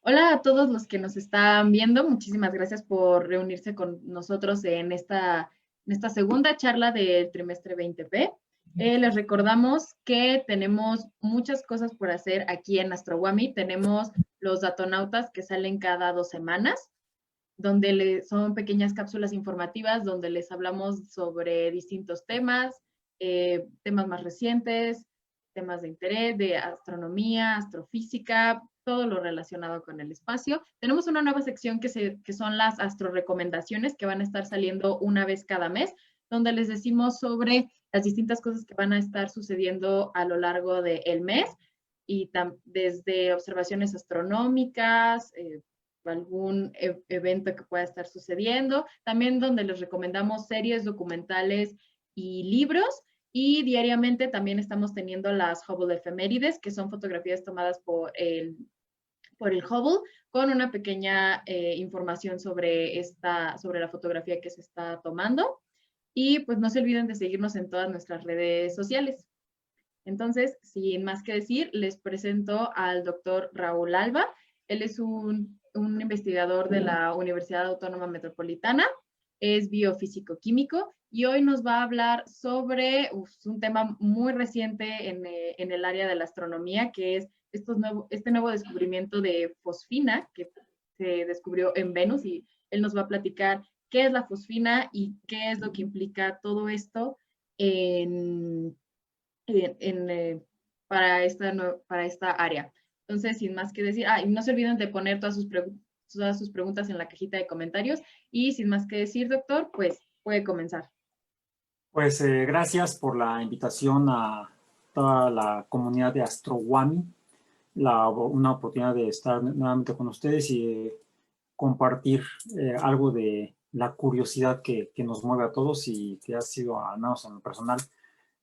Hola a todos los que nos están viendo. Muchísimas gracias por reunirse con nosotros en esta segunda charla del trimestre 20P. Les recordamos que tenemos muchas cosas por hacer aquí en Astrowami. Tenemos los datonautas que salen cada 2 semanas, donde son pequeñas cápsulas informativas donde les hablamos sobre distintos temas, temas más recientes, temas de interés, de astronomía, astrofísica, todo lo relacionado con el espacio. Tenemos una nueva sección que son las astrorecomendaciones que van a estar saliendo una vez cada mes, donde les decimos sobre las distintas cosas que van a estar sucediendo a lo largo del mes y desde observaciones astronómicas, algún evento que pueda estar sucediendo, también donde les recomendamos series, documentales y libros. Y diariamente también estamos teniendo las Hubble efemérides, que son fotografías tomadas por el Hubble, con una pequeña información sobre la fotografía que se está tomando. Y pues no se olviden de seguirnos en todas nuestras redes sociales. Entonces, sin más que decir, les presento al doctor Raúl Alba. Él es un investigador de la Universidad Autónoma Metropolitana, es biofísico químico y hoy nos va a hablar sobre un tema muy reciente en el área de la astronomía, que es este nuevo descubrimiento de fosfina que se descubrió en Venus, y él nos va a platicar qué es la fosfina y qué es lo que implica todo esto en para esta área. Entonces, sin más que decir, y no se olviden de poner todas sus preguntas en la cajita de comentarios. Y sin más que decir, doctor, pues puede comenzar. Pues gracias por la invitación a toda la comunidad de Astrowami, una oportunidad de estar nuevamente con ustedes y compartir algo de la curiosidad que nos mueve a todos y que ha sido, al menos en lo personal,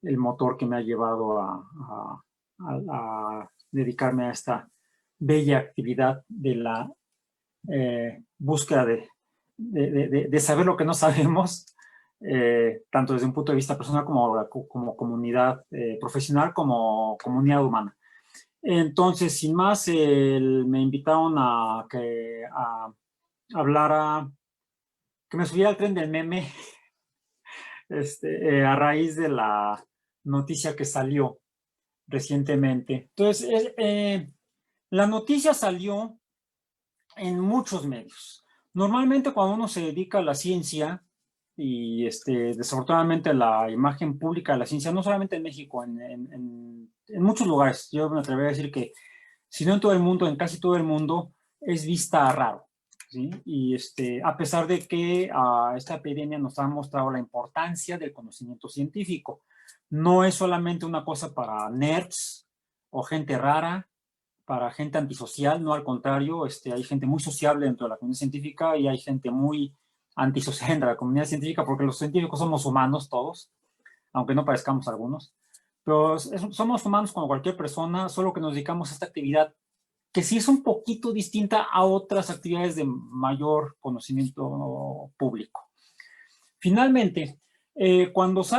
el motor que me ha llevado a dedicarme a esta bella actividad de la búsqueda de saber lo que no sabemos, tanto desde un punto de vista personal como comunidad profesional, como comunidad humana. Entonces, sin más, me invitaron a que hablara, que me subiera al tren del meme, a raíz de la noticia que salió recientemente. Entonces, la noticia salió en muchos medios. Normalmente cuando uno se dedica a la ciencia y desafortunadamente la imagen pública de la ciencia, no solamente en México, en muchos lugares, yo me atrevería a decir que si no en todo el mundo, en casi todo el mundo, es vista raro, ¿sí? Y a pesar de que esta epidemia nos ha mostrado la importancia del conocimiento científico, no es solamente una cosa para nerds o gente rara, para gente antisocial, no, al contrario, hay gente muy sociable dentro de la comunidad científica y hay gente muy antisocial dentro de la comunidad científica, porque los científicos somos humanos todos, aunque no parezcamos algunos, pero somos humanos como cualquier persona, solo que nos dedicamos a esta actividad que sí es un poquito distinta a otras actividades de mayor conocimiento público. Finalmente, cuando se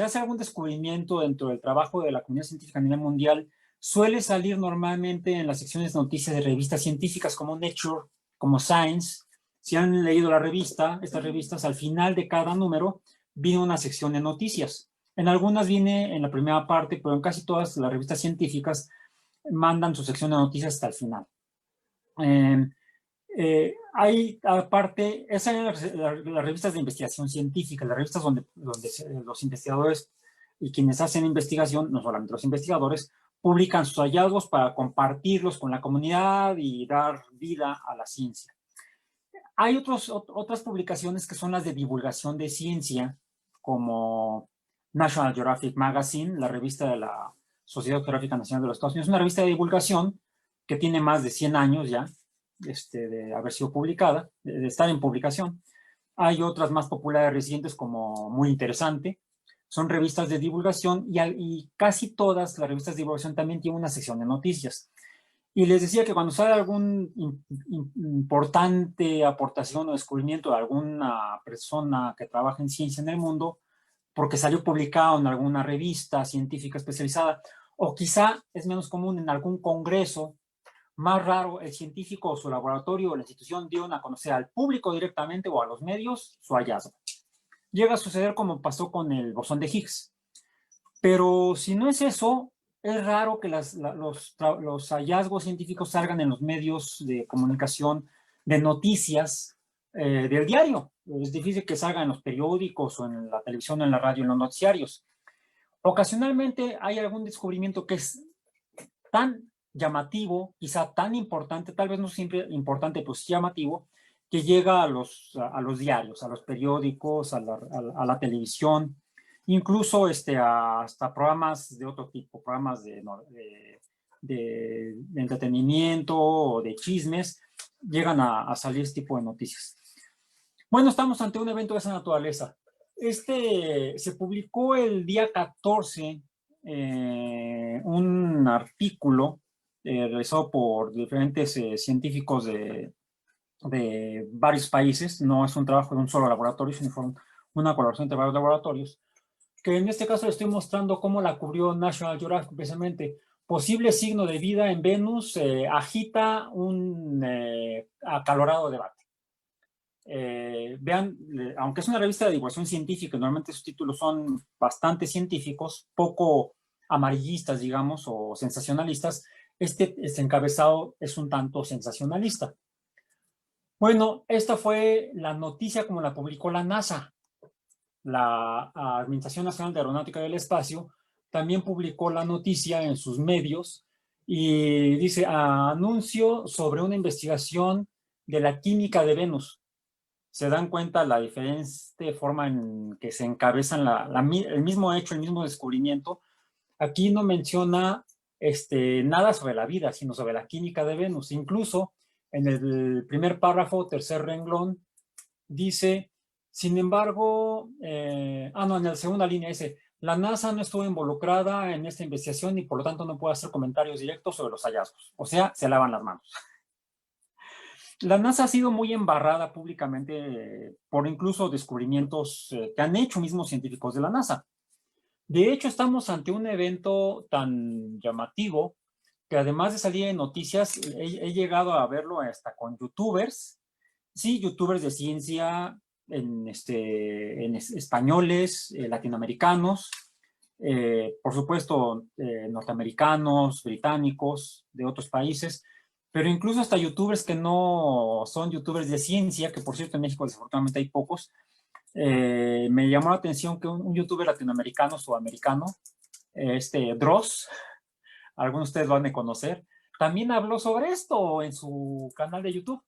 hace algún descubrimiento dentro del trabajo de la comunidad científica a nivel mundial, suele salir normalmente en las secciones de noticias de revistas científicas como Nature, como Science. Si han leído la revista, estas revistas, al final de cada número viene una sección de noticias. En algunas viene en la primera parte, pero en casi todas las revistas científicas mandan su sección de noticias hasta el final. Hay aparte, esas son las revistas de investigación científica, las revistas donde los investigadores y quienes hacen investigación, no solamente los investigadores, publican sus hallazgos para compartirlos con la comunidad y dar vida a la ciencia. Hay otras publicaciones que son las de divulgación de ciencia, como National Geographic Magazine, la revista de la Sociedad Geográfica Nacional de los Estados Unidos, una revista de divulgación que tiene más de 100 años ya de haber sido publicada, de estar en publicación. Hay otras más populares recientes como Muy Interesante. Son revistas de divulgación y casi todas las revistas de divulgación también tienen una sección de noticias. Y les decía que cuando sale algún importante aportación o descubrimiento de alguna persona que trabaja en ciencia en el mundo, porque salió publicado en alguna revista científica especializada, o quizá es menos común en algún congreso más raro el científico o su laboratorio o la institución dieron a conocer al público directamente o a los medios su hallazgo. Llega a suceder como pasó con el bosón de Higgs. Pero si no es eso, es raro que los hallazgos científicos salgan en los medios de comunicación de noticias del diario. Es difícil que salgan en los periódicos o en la televisión, en la radio, en los noticiarios. Ocasionalmente hay algún descubrimiento que es tan llamativo, quizá tan importante, tal vez no siempre importante, pero sí llamativo, que llega a los diarios, a los periódicos, a la televisión, incluso hasta programas de otro tipo, programas de entretenimiento o de chismes, llegan a salir este tipo de noticias. Bueno, estamos ante un evento de esa naturaleza. Se publicó el día 14 un artículo realizado por diferentes científicos de varios países. No es un trabajo de un solo laboratorio, sino una colaboración entre varios laboratorios, que en este caso le estoy mostrando cómo la cubrió National Geographic precisamente. Posible signo de vida en Venus agita un acalorado debate. Vean, aunque es una revista de divulgación científica, normalmente sus títulos son bastante científicos, poco amarillistas, digamos, o sensacionalistas. Este encabezado es un tanto sensacionalista. Bueno, esta fue la noticia como la publicó la NASA. La Administración Nacional de Aeronáutica y del Espacio también publicó la noticia en sus medios y dice: anuncio sobre una investigación de la química de Venus. Se dan cuenta la diferente forma en que se encabezan el mismo hecho, el mismo descubrimiento. Aquí no menciona nada sobre la vida, sino sobre la química de Venus. Incluso en el primer párrafo, tercer renglón, dice, sin embargo, en la segunda línea dice, la NASA no estuvo involucrada en esta investigación y por lo tanto no puede hacer comentarios directos sobre los hallazgos. O sea, se lavan las manos. La NASA ha sido muy embarrada públicamente por incluso descubrimientos que han hecho mismos científicos de la NASA. De hecho, estamos ante un evento tan llamativo que además de salir en noticias, he llegado a verlo hasta con youtubers, sí, youtubers de ciencia en españoles, latinoamericanos, por supuesto, norteamericanos, británicos, de otros países, pero incluso hasta youtubers que no son youtubers de ciencia, que por cierto en México desafortunadamente hay pocos. Me llamó la atención que un youtuber latinoamericano, sudamericano, Dross, algunos de ustedes lo han de conocer, también habló sobre esto en su canal de YouTube.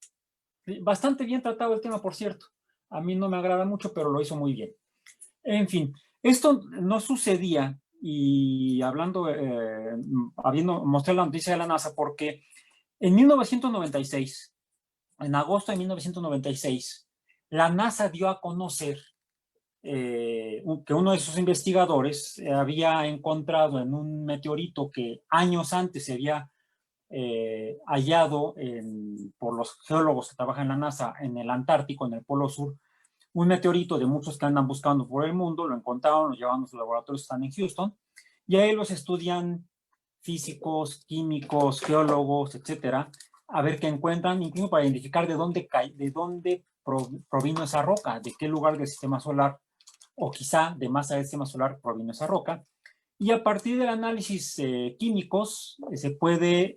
Bastante bien tratado el tema, por cierto. A mí no me agrada mucho, pero lo hizo muy bien. En fin, esto no sucedía, y hablando, habiendo mostrado la noticia de la NASA, porque en 1996, en agosto de 1996, la NASA dio a conocer que uno de sus investigadores había encontrado en un meteorito que años antes se había hallado por los geólogos que trabajan en la NASA en el Antártico, en el Polo Sur, un meteorito de muchos que andan buscando por el mundo. Lo encontraron, lo llevaron a sus laboratorios que están en Houston, y ahí los estudian físicos, químicos, geólogos, etcétera, a ver qué encuentran, incluso para identificar de dónde provino esa roca, de qué lugar del sistema solar, o quizá de más allá del sistema solar provino esa roca. Y a partir del análisis químicos se puede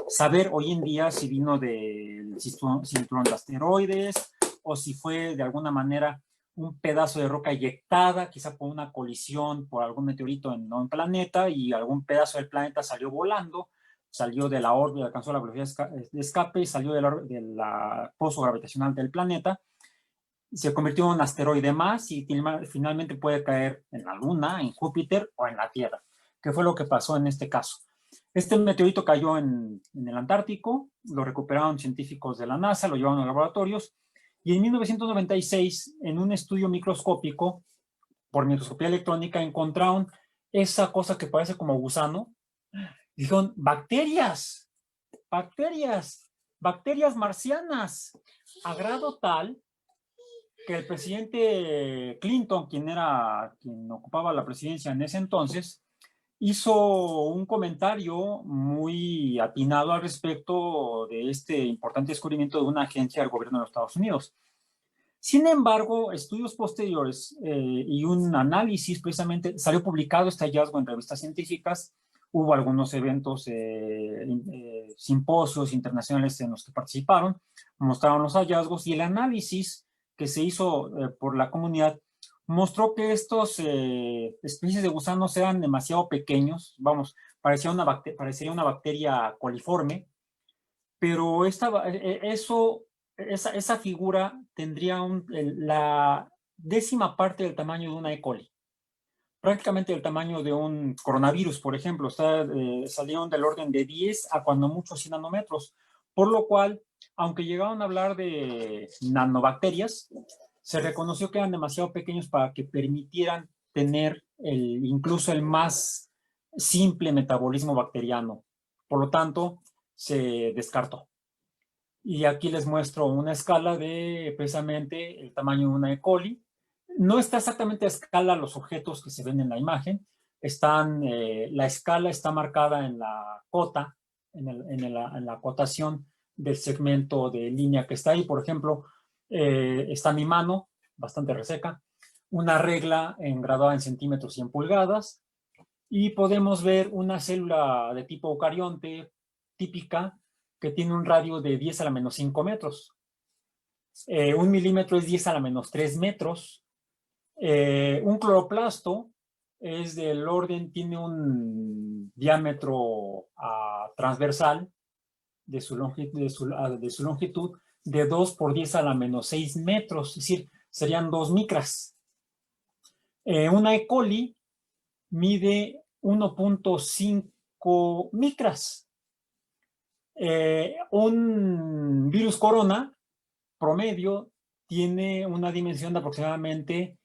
saber hoy en día si vino del cinturón de asteroides o si fue de alguna manera un pedazo de roca eyectada, quizá por una colisión por algún meteorito en un planeta, y algún pedazo del planeta salió volando, salió de la órbita, alcanzó la velocidad de escape y salió de la pozo gravitacional del planeta, se convirtió en un asteroide más y finalmente puede caer en la Luna, en Júpiter o en la Tierra, que fue lo que pasó en este caso. Este meteorito cayó en el Antártico, lo recuperaron científicos de la NASA, lo llevaron a laboratorios, y en 1996, en un estudio microscópico, por microscopía electrónica, encontraron esa cosa que parece como gusano. Dijeron, bacterias marcianas, a grado tal que el presidente Clinton, quien ocupaba la presidencia en ese entonces, hizo un comentario muy atinado al respecto de este importante descubrimiento de una agencia del gobierno de los Estados Unidos. Sin embargo, estudios posteriores y un análisis, precisamente, salió publicado este hallazgo en revistas científicas. Hubo algunos eventos, simposios internacionales en los que participaron, mostraron los hallazgos, y el análisis que se hizo por la comunidad mostró que estos especies de gusanos eran demasiado pequeños. Vamos, parecería una bacteria coliforme, pero esa figura tendría la 10ª parte del tamaño de una E. coli, prácticamente del tamaño de un coronavirus, por ejemplo. Salieron del orden de 10 a cuando mucho 100 nanómetros, por lo cual, aunque llegaron a hablar de nanobacterias, se reconoció que eran demasiado pequeños para que permitieran tener incluso el más simple metabolismo bacteriano. Por lo tanto, se descartó. Y aquí les muestro una escala de precisamente el tamaño de una E. coli. No está exactamente a escala los objetos que se ven en la imagen. La escala está marcada en la cota, en la cotación del segmento de línea que está ahí. Por ejemplo, está mi mano, bastante reseca, una regla graduada en centímetros y en pulgadas, y podemos ver una célula de tipo eucarionte típica que tiene un radio de 10 a la menos 5 metros. 1 milímetro es 10 a la menos 3 metros. Un cloroplasto es del orden, tiene un diámetro transversal de su longitud de 2 por 10 a la menos 6 metros, es decir, serían 2 micras. Una E. coli mide 1.5 micras. Un virus corona promedio tiene una dimensión de aproximadamente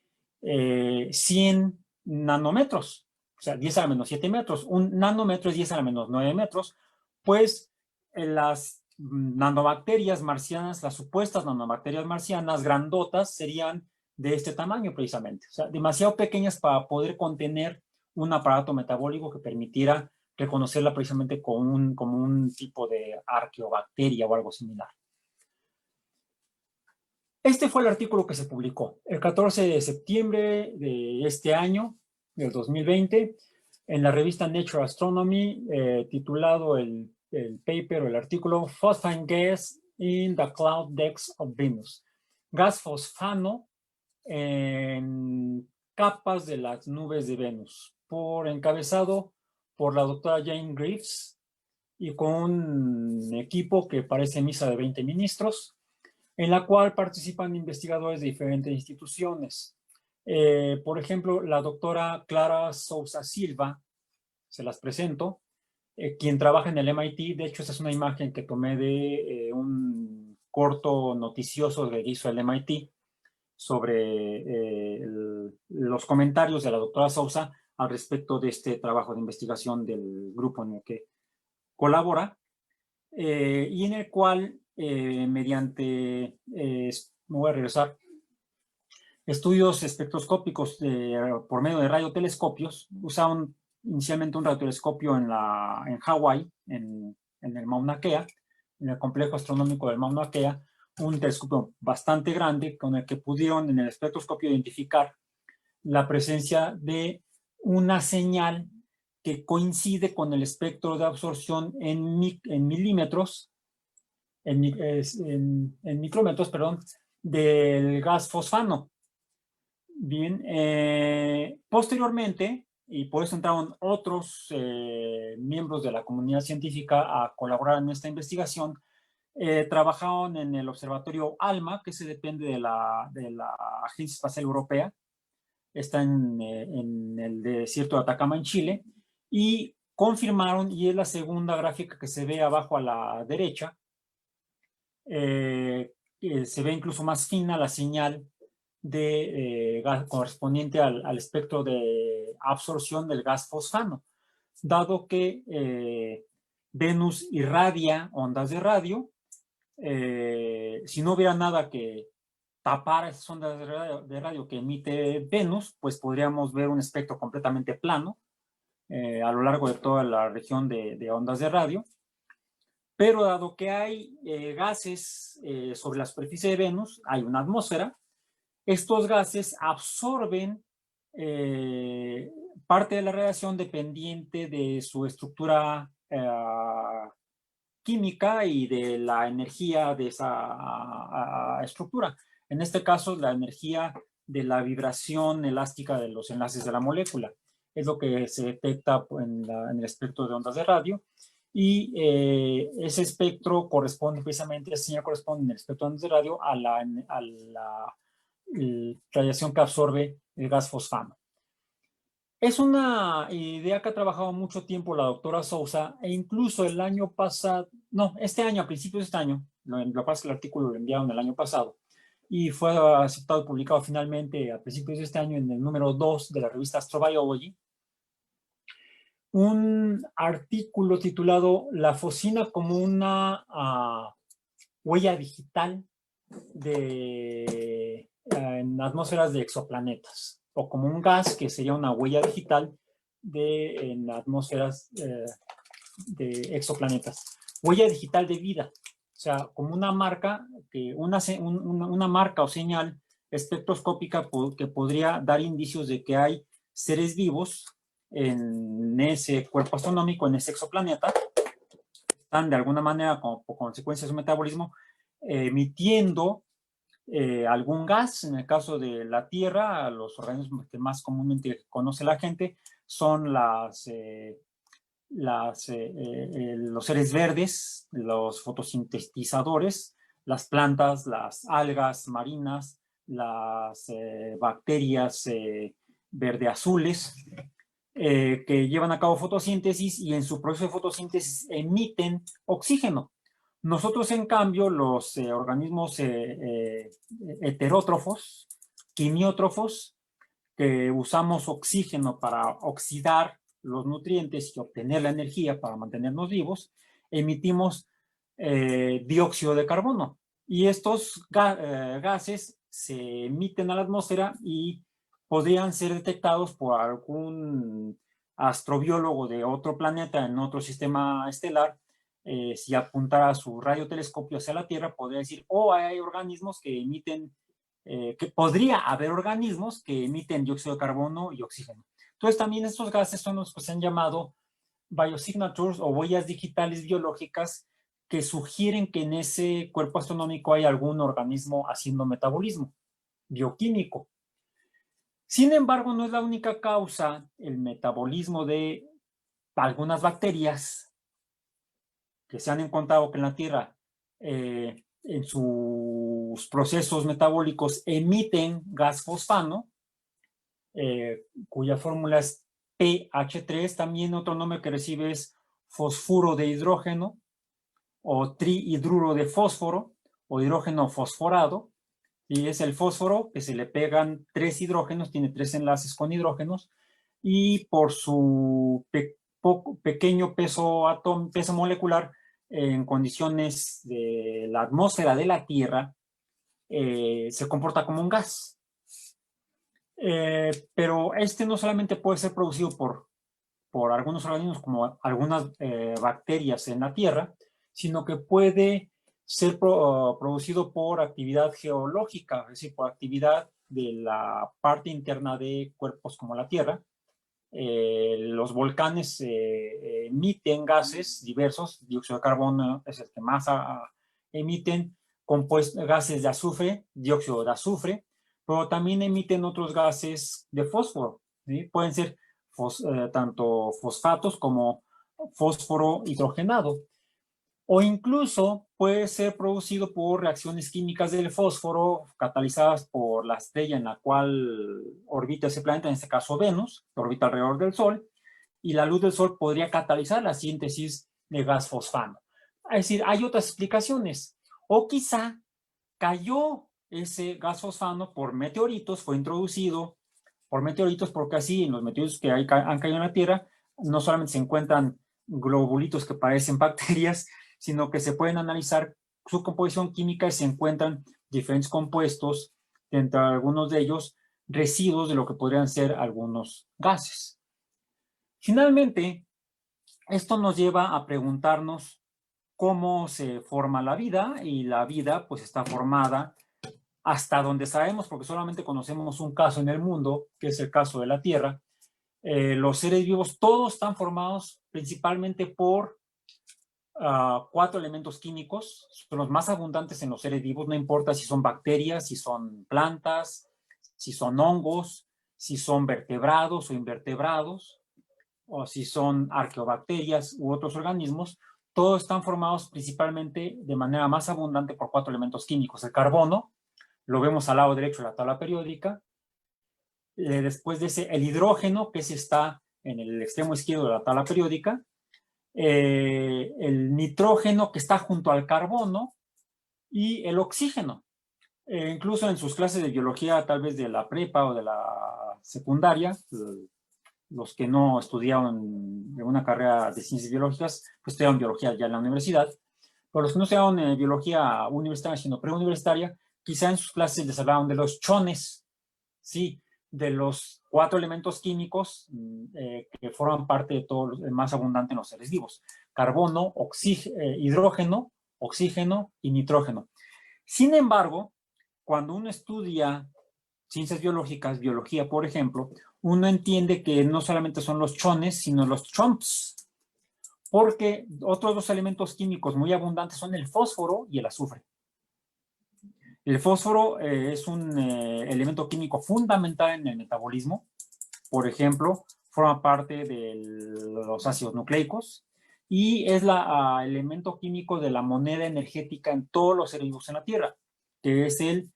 100 nanómetros, o sea, 10 a la menos 7 metros. Un nanómetro es 10 a la menos 9 metros. Pues las nanobacterias marcianas, las supuestas nanobacterias marcianas grandotas, serían de este tamaño precisamente. O sea, demasiado pequeñas para poder contener un aparato metabólico que permitiera reconocerla precisamente como un tipo de arqueobacteria o algo similar. Este fue el artículo que se publicó el 14 de septiembre de este año, del 2020, en la revista Nature Astronomy, titulado el paper o el artículo Phosphine Gas in the Cloud Decks of Venus. Gas fosfano en capas de las nubes de Venus, encabezado por la doctora Jane Greaves y con un equipo que parece misa de 20 ministros, en la cual participan investigadores de diferentes instituciones. Por ejemplo, la doctora Clara Sousa Silva, se las presento, quien trabaja en el MIT. De hecho, esta es una imagen que tomé de un corto noticioso que hizo el MIT sobre los comentarios de la doctora Sousa al respecto de este trabajo de investigación del grupo en el que colabora, y en el cual mediante, me voy a regresar, estudios espectroscópicos por medio de radiotelescopios. Usaron inicialmente un radiotelescopio en Hawái, en el Mauna Kea, en el complejo astronómico del Mauna Kea, un telescopio bastante grande con el que pudieron en el espectroscopio identificar la presencia de una señal que coincide con el espectro de absorción en milímetros, en micrómetros, perdón, del gas fosfano. Bien, posteriormente, y por eso entraron otros miembros de la comunidad científica a colaborar en esta investigación, trabajaron en el observatorio ALMA, que se depende de la Agencia Espacial Europea, está en el desierto de Atacama, en Chile, y confirmaron, y es la segunda gráfica que se ve abajo a la derecha, se ve incluso más fina la señal de gas correspondiente al espectro de absorción del gas fosfano, dado que Venus irradia ondas de radio. Si no hubiera nada que tapar esas ondas de radio que emite Venus, pues podríamos ver un espectro completamente plano, a lo largo de toda la región de ondas de radio. Pero dado que hay gases sobre la superficie de Venus, hay una atmósfera, estos gases absorben parte de la radiación dependiente de su estructura química y de la energía de esa estructura. En este caso, la energía de la vibración elástica de los enlaces de la molécula. Es lo que se detecta en el espectro de ondas de radio. Y ese espectro corresponde precisamente, esa señal corresponde en el espectro de ondas de radio a la radiación que absorbe el gas fosfano. Es una idea que ha trabajado mucho tiempo la doctora Sousa, e incluso el año pasado, no, este año, a principios de este año, lo que pasa es que el artículo lo enviaron el año pasado, y fue aceptado y publicado finalmente a principios de este año en el número 2 de la revista Astrobiology, un artículo titulado La fosina como una huella digital en atmósferas de exoplanetas, o como un gas que sería una huella digital en atmósferas de exoplanetas. Huella digital de vida, o sea, como una marca, una marca o señal espectroscópica que podría dar indicios de que hay seres vivos en ese cuerpo astronómico, en ese exoplaneta, están de alguna manera, como consecuencia de su metabolismo, emitiendo algún gas. En el caso de la Tierra, los organismos que más comúnmente conoce la gente son los seres verdes, los fotosintetizadores, las plantas, las algas marinas, las bacterias verde-azules, que llevan a cabo fotosíntesis, y en su proceso de fotosíntesis emiten oxígeno. Nosotros, en cambio, los organismos heterótrofos, quimiótrofos, que usamos oxígeno para oxidar los nutrientes y obtener la energía para mantenernos vivos, emitimos dióxido de carbono. Y estos gases se emiten a la atmósfera y podrían ser detectados por algún astrobiólogo de otro planeta en otro sistema estelar. Si apuntara su radiotelescopio hacia la Tierra, podría decir, hay organismos que emiten, que podría haber organismos que emiten dióxido de carbono y oxígeno. Entonces, también estos gases son los que se han llamado biosignatures, o huellas digitales biológicas, que sugieren que en ese cuerpo astronómico hay algún organismo haciendo metabolismo bioquímico. Sin embargo, no es la única causa el metabolismo de algunas bacterias que se han encontrado que en la Tierra, en sus procesos metabólicos, emiten gas fosfano, cuya fórmula es PH3. También otro nombre que recibe es fosfuro de hidrógeno, o trihidruro de fósforo, o hidrógeno fosforado. Y es el fósforo que se le pegan 3 hidrógenos, tiene 3 enlaces con hidrógenos, y por su pequeño peso molecular, en condiciones de la atmósfera de la Tierra, se comporta como un gas. Pero este no solamente puede ser producido por algunos organismos, como algunas bacterias en la Tierra, sino que puede ser producido por actividad geológica, es decir, por actividad de la parte interna de cuerpos como la Tierra. Los volcanes emiten gases diversos. Dióxido de carbono es el que más emiten, gases de azufre, dióxido de azufre, pero también emiten otros gases de fósforo, ¿sí? Pueden ser tanto fosfatos como fósforo hidrogenado, o incluso puede ser producido por reacciones químicas del fósforo catalizadas por la estrella en la cual orbita ese planeta, en este caso Venus, que orbita alrededor del Sol, y la luz del Sol podría catalizar la síntesis de gas fosfano. Es decir, hay otras explicaciones. O quizá cayó ese gas fosfano por meteoritos, fue introducido por meteoritos, porque así en los meteoritos que han caído en la Tierra no solamente se encuentran globulitos que parecen bacterias, sino que se pueden analizar su composición química y se encuentran diferentes compuestos, entre algunos de ellos residuos de lo que podrían ser algunos gases. Finalmente, esto nos lleva a preguntarnos cómo se forma la vida, y la vida pues está formada hasta donde sabemos, porque solamente conocemos un caso en el mundo, que es el caso de la Tierra. Los seres vivos todos están formados principalmente por 4 elementos químicos. Son los más abundantes en los seres vivos, no importa si son bacterias, si son plantas, si son hongos, si son vertebrados o invertebrados, o si son arqueobacterias u otros organismos. Todos están formados principalmente de manera más abundante por 4 elementos químicos. El carbono, lo vemos al lado derecho de la tabla periódica. Después de ese, el hidrógeno, que ese está en el extremo izquierdo de la tabla periódica. El nitrógeno, que está junto al carbono, y el oxígeno. Incluso en sus clases de biología, tal vez de la prepa o de la secundaria, los que no estudiaron una carrera de ciencias biológicas, pues estudiaron biología ya en la universidad. Pero los que no estudiaron biología universitaria, sino preuniversitaria, quizá en sus clases les hablaban de los chones, ¿sí? De los 4 elementos químicos que forman parte de todo el más abundante en los seres vivos: carbono, hidrógeno, oxígeno y nitrógeno. Sin embargo, cuando uno estudia ciencias biológicas, biología, por ejemplo, uno entiende que no solamente son los chones, sino los chomps, porque otros 2 elementos químicos muy abundantes son el fósforo y el azufre. El fósforo es un elemento químico fundamental en el metabolismo. Por ejemplo, forma parte de los ácidos nucleicos y es el elemento químico de la moneda energética en todos los seres vivos en la Tierra, que es el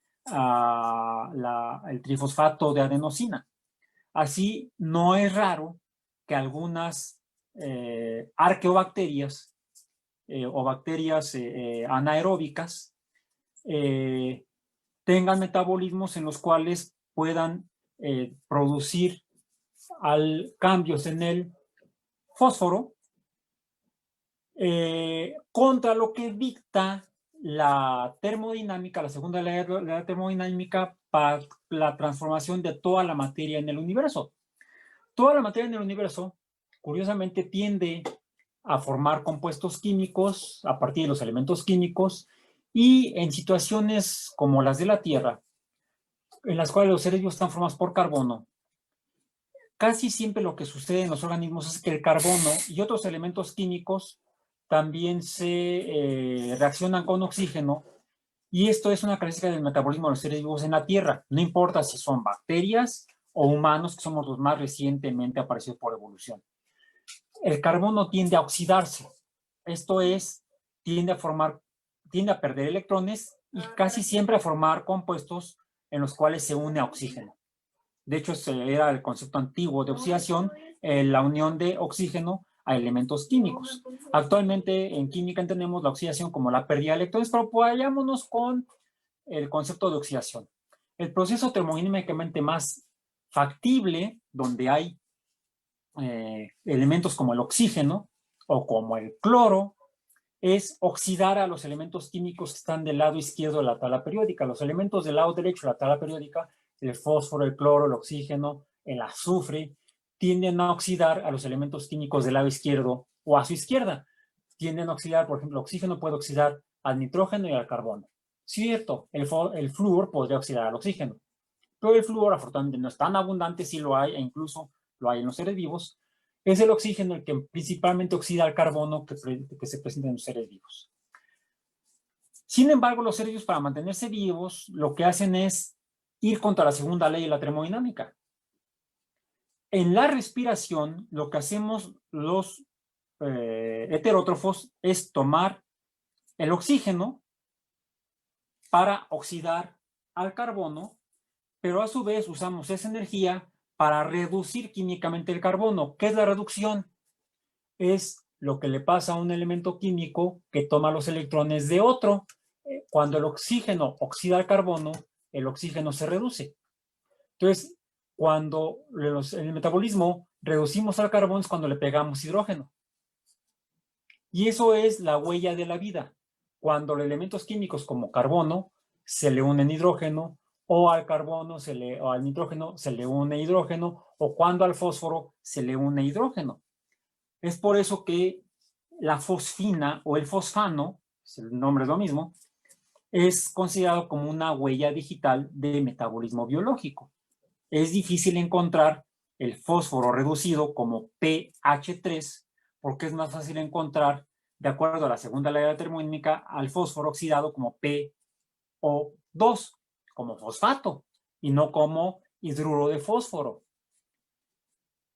trifosfato de adenosina. Así, no es raro que algunas arqueobacterias o bacterias anaeróbicas tengan metabolismos en los cuales puedan producir cambios en el fósforo contra lo que dicta la termodinámica, la segunda ley de la termodinámica, para la transformación de toda la materia en el universo. Toda la materia en el universo, curiosamente, tiende a formar compuestos químicos a partir de los elementos químicos, y en situaciones como las de la Tierra, en las cuales los seres vivos están formados por carbono, casi siempre lo que sucede en los organismos es que el carbono y otros elementos químicos también se reaccionan con oxígeno, y esto es una característica del metabolismo de los seres vivos en la Tierra. No importa si son bacterias o humanos, que somos los más recientemente aparecidos por evolución. El carbono tiende a oxidarse. Esto es, tiende a perder electrones y casi siempre a formar compuestos en los cuales se une a oxígeno. De hecho, ese era el concepto antiguo de oxidación, la unión de oxígeno a elementos químicos. Actualmente en química entendemos la oxidación como la pérdida de electrones, pero vayámonos con el concepto de oxidación. El proceso termodinámicamente más factible, donde hay elementos como el oxígeno o como el cloro, es oxidar a los elementos químicos que están del lado izquierdo de la tabla periódica. Los elementos del lado derecho de la tabla periódica, el fósforo, el cloro, el oxígeno, el azufre, tienden a oxidar a los elementos químicos del lado izquierdo o a su izquierda. Tienden a oxidar, por ejemplo, el oxígeno puede oxidar al nitrógeno y al carbono. Cierto, el flúor podría oxidar al oxígeno, pero el flúor afortunadamente no es tan abundante, sí lo hay, e incluso lo hay en los seres vivos. Es el oxígeno el que principalmente oxida al carbono que se presenta en los seres vivos. Sin embargo, los seres vivos, para mantenerse vivos, lo que hacen es ir contra la segunda ley de la termodinámica. En la respiración, lo que hacemos los heterótrofos es tomar el oxígeno para oxidar al carbono, pero a su vez usamos esa energía para reducir químicamente el carbono. ¿Qué es la reducción? Es lo que le pasa a un elemento químico que toma los electrones de otro. Cuando el oxígeno oxida el carbono, el oxígeno se reduce. Entonces, cuando en el metabolismo reducimos al carbono es cuando le pegamos hidrógeno. Y eso es la huella de la vida. Cuando los elementos químicos como carbono se le unen hidrógeno, o al carbono o al nitrógeno se le une hidrógeno, o cuando al fósforo se le une hidrógeno. Es por eso que la fosfina o el fosfano, el nombre es lo mismo, es considerado como una huella digital de metabolismo biológico. Es difícil encontrar el fósforo reducido como pH3 porque es más fácil encontrar, de acuerdo a la segunda ley de la termodinámica, al fósforo oxidado como PO2, como fosfato, y no como hidruro de fósforo.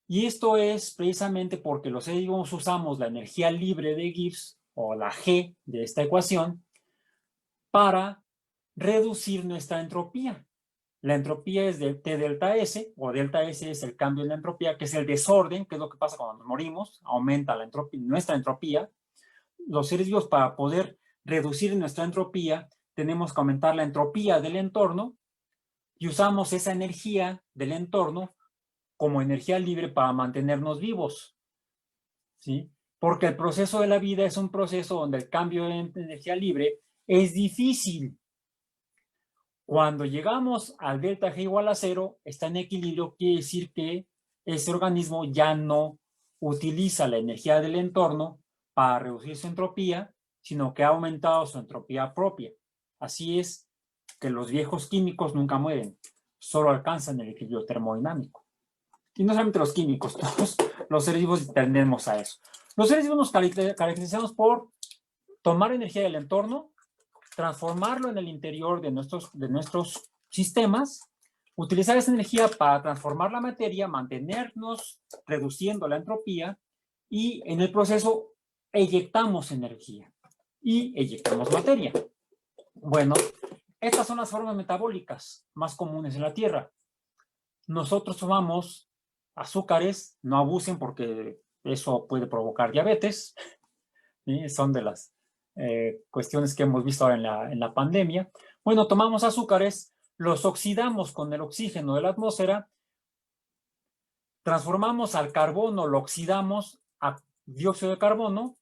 Y esto es precisamente porque los seres vivos usamos la energía libre de Gibbs, o la G de esta ecuación, para reducir nuestra entropía. La entropía es de T delta S, o delta S es el cambio en la entropía, que es el desorden, que es lo que pasa cuando nos morimos, aumenta la entropía, nuestra entropía. Los seres vivos, para poder reducir nuestra entropía, tenemos que aumentar la entropía del entorno y usamos esa energía del entorno como energía libre para mantenernos vivos, ¿sí? Porque el proceso de la vida es un proceso donde el cambio de energía libre es difícil. Cuando llegamos al delta G igual a 0, está en equilibrio, quiere decir que ese organismo ya no utiliza la energía del entorno para reducir su entropía, sino que ha aumentado su entropía propia. Así es que los viejos químicos nunca mueren, solo alcanzan el equilibrio termodinámico. Y no solamente los químicos, todos los seres vivos tendemos a eso. Los seres vivos nos caracterizamos por tomar energía del entorno, transformarlo en el interior de nuestros sistemas, utilizar esa energía para transformar la materia, mantenernos reduciendo la entropía y en el proceso eyectamos energía y eyectamos materia. Bueno, estas son las formas metabólicas más comunes en la Tierra. Nosotros tomamos azúcares, no abusen porque eso puede provocar diabetes, ¿sí? Son de las cuestiones que hemos visto ahora en la pandemia. Bueno, tomamos azúcares, los oxidamos con el oxígeno de la atmósfera, transformamos al carbono, lo oxidamos a dióxido de carbono,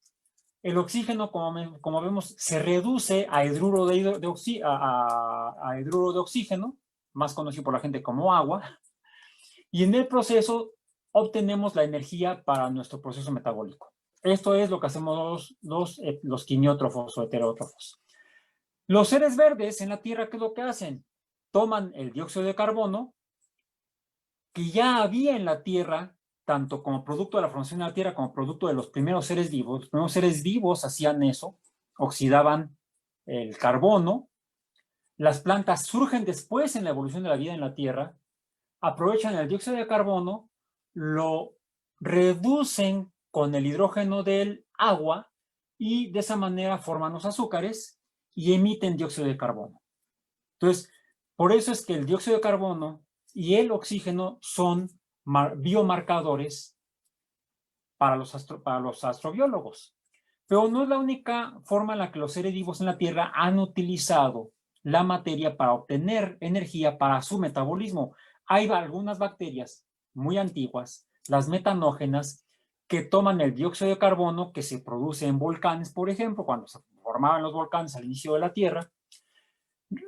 el oxígeno, como vemos, se reduce a hidruro de oxígeno, más conocido por la gente como agua, y en el proceso obtenemos la energía para nuestro proceso metabólico. Esto es lo que hacemos los quimiótrofos o heterótrofos. Los seres verdes en la Tierra, ¿qué es lo que hacen? Toman el dióxido de carbono, que ya había en la Tierra, tanto como producto de la formación de la Tierra como producto de los primeros seres vivos. Los primeros seres vivos hacían eso, oxidaban el carbono. Las plantas surgen después en la evolución de la vida en la Tierra, aprovechan el dióxido de carbono, lo reducen con el hidrógeno del agua y de esa manera forman los azúcares y emiten dióxido de carbono. Entonces, por eso es que el dióxido de carbono y el oxígeno son biomarcadores para los astrobiólogos. Pero no es la única forma en la que los seres vivos en la Tierra han utilizado la materia para obtener energía para su metabolismo. Hay algunas bacterias muy antiguas, las metanógenas, que toman el dióxido de carbono que se produce en volcanes, por ejemplo, cuando se formaban los volcanes al inicio de la Tierra,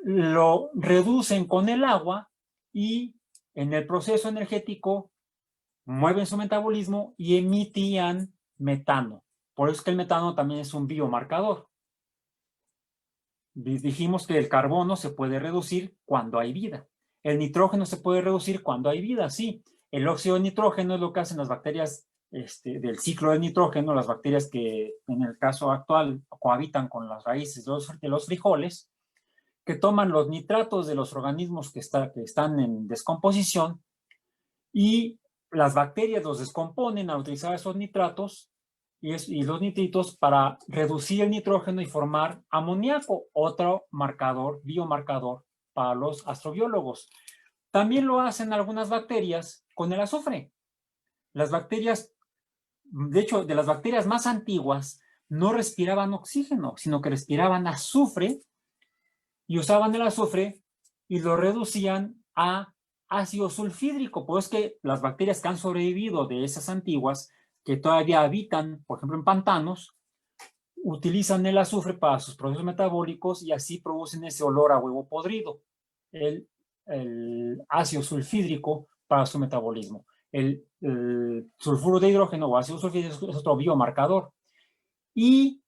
lo reducen con el agua y en el proceso energético mueven su metabolismo y emitían metano. Por eso es que el metano también es un biomarcador. Dijimos que el carbono se puede reducir cuando hay vida. El nitrógeno se puede reducir cuando hay vida, sí. El óxido de nitrógeno es lo que hacen las bacterias del ciclo del nitrógeno, las bacterias que en el caso actual cohabitan con las raíces de los frijoles, que toman los nitratos de los organismos que están en descomposición y las bacterias los descomponen al utilizar esos nitratos y los nitritos para reducir el nitrógeno y formar amoníaco, otro marcador, biomarcador para los astrobiólogos. También lo hacen algunas bacterias con el azufre. Las bacterias, de hecho, de las bacterias más antiguas, no respiraban oxígeno, sino que respiraban azufre y usaban el azufre y lo reducían a ácido sulfídrico. Pues es que las bacterias que han sobrevivido de esas antiguas, que todavía habitan, por ejemplo, en pantanos, utilizan el azufre para sus procesos metabólicos y así producen ese olor a huevo podrido. el ácido sulfídrico para su metabolismo. El sulfuro de hidrógeno o ácido sulfídrico es otro biomarcador. Y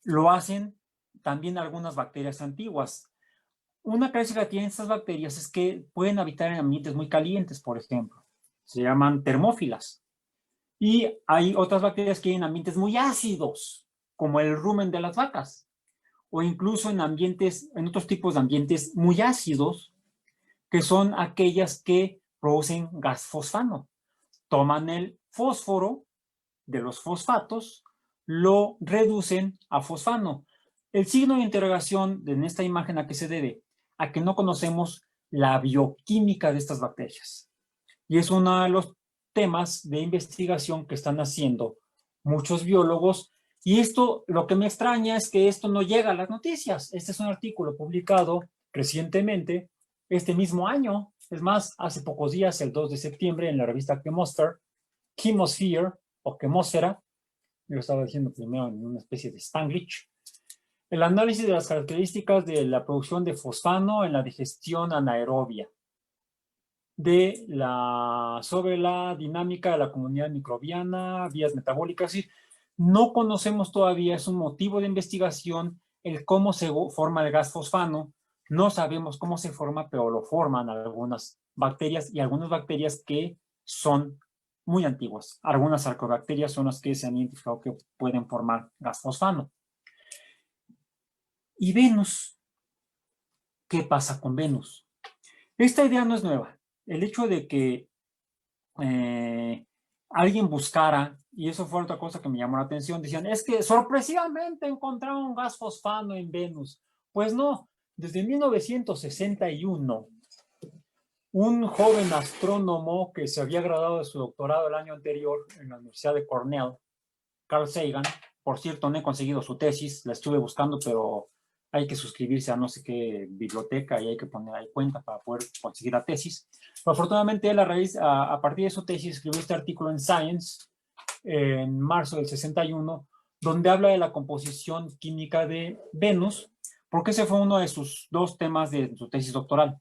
lo hacen también algunas bacterias antiguas. Una característica que tienen estas bacterias es que pueden habitar en ambientes muy calientes, por ejemplo. Se llaman termófilas. Y hay otras bacterias que viven en ambientes muy ácidos, como el rumen de las vacas, o incluso en otros tipos de ambientes muy ácidos, que son aquellas que producen gas fosfano. Toman el fósforo de los fosfatos, lo reducen a fosfano. El signo de interrogación en esta imagen, ¿a qué se debe? A que no conocemos la bioquímica de estas bacterias. Y es uno de los temas de investigación que están haciendo muchos biólogos. Y esto, lo que me extraña es que esto no llega a las noticias. Este es un artículo publicado recientemente, este mismo año. Es más, hace pocos días, el 2 de septiembre, en la revista Chemosphere o Chemosfera, yo lo estaba diciendo primero en una especie de Spanglish, el análisis de las características de la producción de fosfano en la digestión anaerobia, sobre la dinámica de la comunidad microbiana, vías metabólicas. Y no conocemos todavía, es un motivo de investigación, el cómo se forma el gas fosfano. No sabemos cómo se forma, pero lo forman algunas bacterias y algunas bacterias que son muy antiguas. Algunas arcobacterias son las que se han identificado que pueden formar gas fosfano. ¿Y Venus? ¿Qué pasa con Venus? Esta idea no es nueva. El hecho de que alguien buscara, y eso fue otra cosa que me llamó la atención, decían, es que sorpresivamente encontraron gas fosfano en Venus. Pues no, desde 1961, un joven astrónomo que se había graduado de su doctorado el año anterior en la Universidad de Cornell, Carl Sagan, por cierto, no he conseguido su tesis, la estuve buscando, pero hay que suscribirse a no sé qué biblioteca y hay que poner ahí cuenta para poder conseguir la tesis. Pero afortunadamente él a partir de su tesis escribió este artículo en Science en marzo del 61, donde habla de la composición química de Venus, porque ese fue uno de sus dos temas de su tesis doctoral.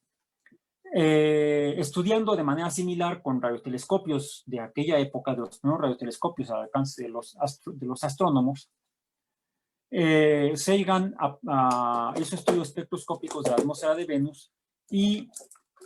Estudiando de manera similar con radiotelescopios de aquella época, de los primeros radiotelescopios al alcance de los astrónomos, Sagan hizo estudios espectroscópicos de la atmósfera de Venus y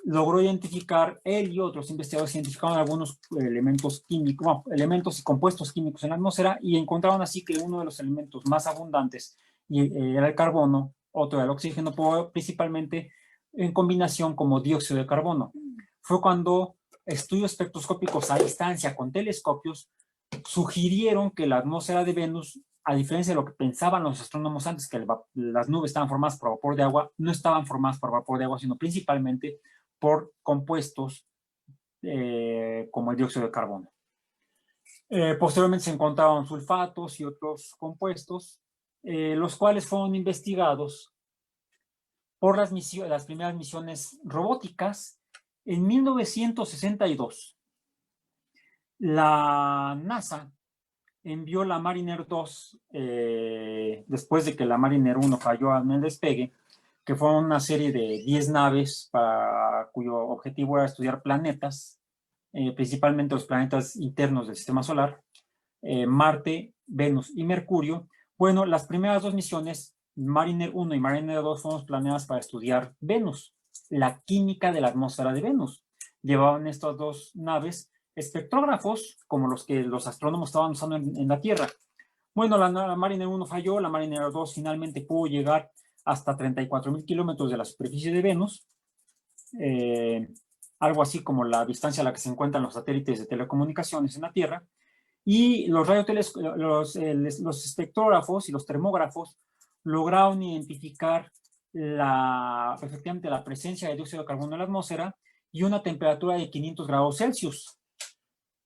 logró identificar, él y otros investigadores identificaron algunos elementos químicos, bueno, elementos y compuestos químicos en la atmósfera y encontraron así que uno de los elementos más abundantes era el carbono, otro era el oxígeno, principalmente en combinación como dióxido de carbono. Fue cuando estudios espectroscópicos a distancia con telescopios sugirieron que la atmósfera de Venus, a diferencia de lo que pensaban los astrónomos antes, que las nubes estaban formadas por vapor de agua, no estaban formadas por vapor de agua, sino principalmente por compuestos como el dióxido de carbono. Posteriormente se encontraron sulfatos y otros compuestos, los cuales fueron investigados por las primeras misiones robóticas. En 1962, la NASA envió la Mariner 2, después de que la Mariner 1 falló en el despegue, que fue una serie de 10 naves cuyo objetivo era estudiar planetas, principalmente los planetas internos del sistema solar, Marte, Venus y Mercurio. Bueno, las primeras dos misiones, Mariner 1 y Mariner 2, fueron planeadas para estudiar Venus, la química de la atmósfera de Venus. Llevaban estas dos naves espectrógrafos, como los que los astrónomos estaban usando en la Tierra. Bueno, la Mariner 1 falló, la Mariner 2 finalmente pudo llegar hasta 34,000 kilómetros de la superficie de Venus, algo así como la distancia a la que se encuentran los satélites de telecomunicaciones en la Tierra, y los espectrógrafos y los termógrafos lograron identificar efectivamente la presencia de dióxido de carbono en la atmósfera y una temperatura de 500 grados Celsius.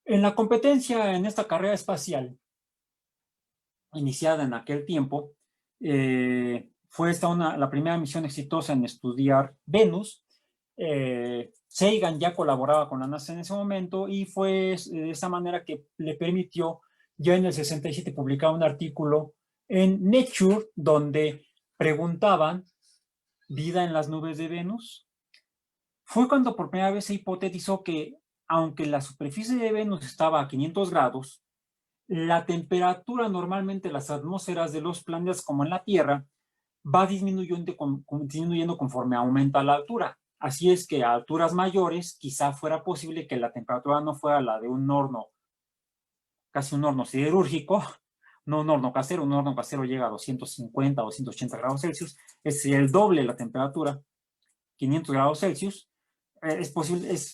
En la competencia en esta carrera espacial, iniciada en aquel tiempo, fue la primera misión exitosa en estudiar Venus. Sagan ya colaboraba con la NASA en ese momento y fue de esa manera que le permitió ya en el 67 publicar un artículo en Nature donde preguntaban vida en las nubes de Venus, fue cuando por primera vez se hipotetizó que, aunque la superficie de Venus estaba a 500 grados, la temperatura normalmente en las atmósferas de los planetas, como en la Tierra, va disminuyendo conforme aumenta la altura. Así es que a alturas mayores quizá fuera posible que la temperatura no fuera la de un horno, casi un horno siderúrgico, no un horno casero. Un horno casero llega a 250 o 280 grados Celsius, es el doble de la temperatura, 500 grados Celsius. Es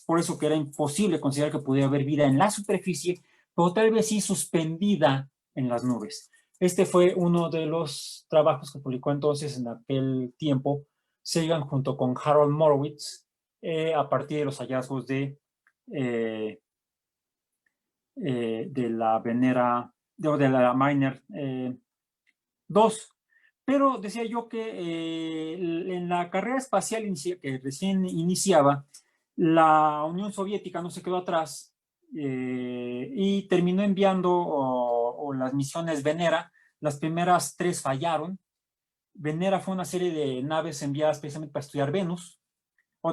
por eso que era imposible considerar que pudiera haber vida en la superficie, pero tal vez sí suspendida en las nubes. Este fue uno de los trabajos que publicó entonces en aquel tiempo Sagan junto con Harold Morowitz, a partir de los hallazgos de la Venera, de la Mariner 2. Pero decía yo que en la carrera espacial que recién iniciaba, la Unión Soviética no se quedó atrás y terminó enviando las misiones Venera. Las primeras 3 fallaron. Venera fue una serie de naves enviadas precisamente para estudiar Venus.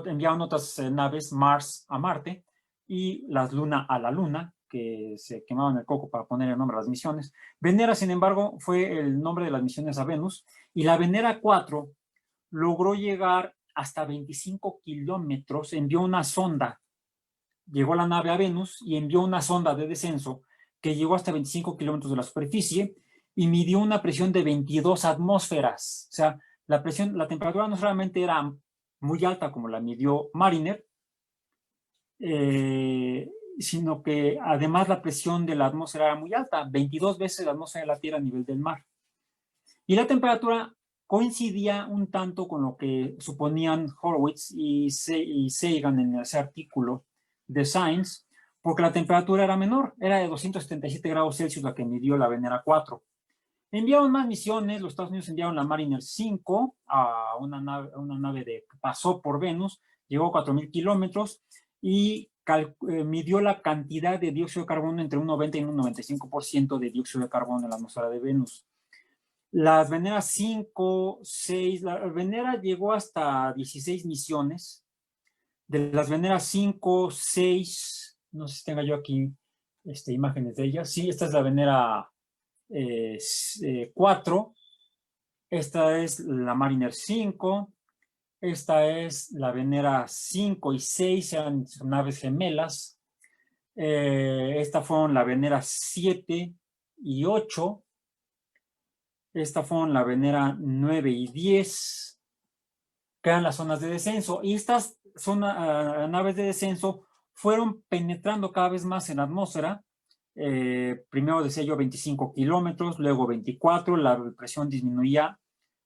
Enviaron otras naves, Mars a Marte y las Luna a la Luna, que se quemaban el coco para poner el nombre a las misiones. Venera, sin embargo, fue el nombre de las misiones a Venus, y la Venera 4 logró llegar hasta 25 kilómetros, envió una sonda, llegó la nave a Venus y envió una sonda de descenso que llegó hasta 25 kilómetros de la superficie y midió una presión de 22 atmósferas. O sea, la temperatura no solamente era muy alta como la midió Mariner, sino que además la presión de la atmósfera era muy alta, 22 veces la atmósfera de la Tierra a nivel del mar. Y la temperatura coincidía un tanto con lo que suponían Horowitz y Sagan en ese artículo de Science, porque la temperatura era menor, era de 277 grados Celsius la que midió la Venera 4. Enviaron más misiones. Los Estados Unidos enviaron la Mariner 5 a una nave que pasó por Venus, llegó a 4,000 kilómetros y midió la cantidad de dióxido de carbono entre un 90 y un 95% de dióxido de carbono en la atmósfera de Venus. Las Veneras 5, 6, la Venera llegó hasta 16 misiones. De las Veneras 5, 6, no sé si tenga yo aquí imágenes de ellas. Sí, esta es la Venera 4, esta es la Mariner 5, esta es la Venera 5 y 6, eran naves gemelas. Esta fueron la Venera 7 y 8. Esta fueron la Venera 9 y 10, que eran las zonas de descenso. Y estas naves de descenso fueron penetrando cada vez más en la atmósfera. Primero decía yo 25 kilómetros, luego 24, la presión disminuía,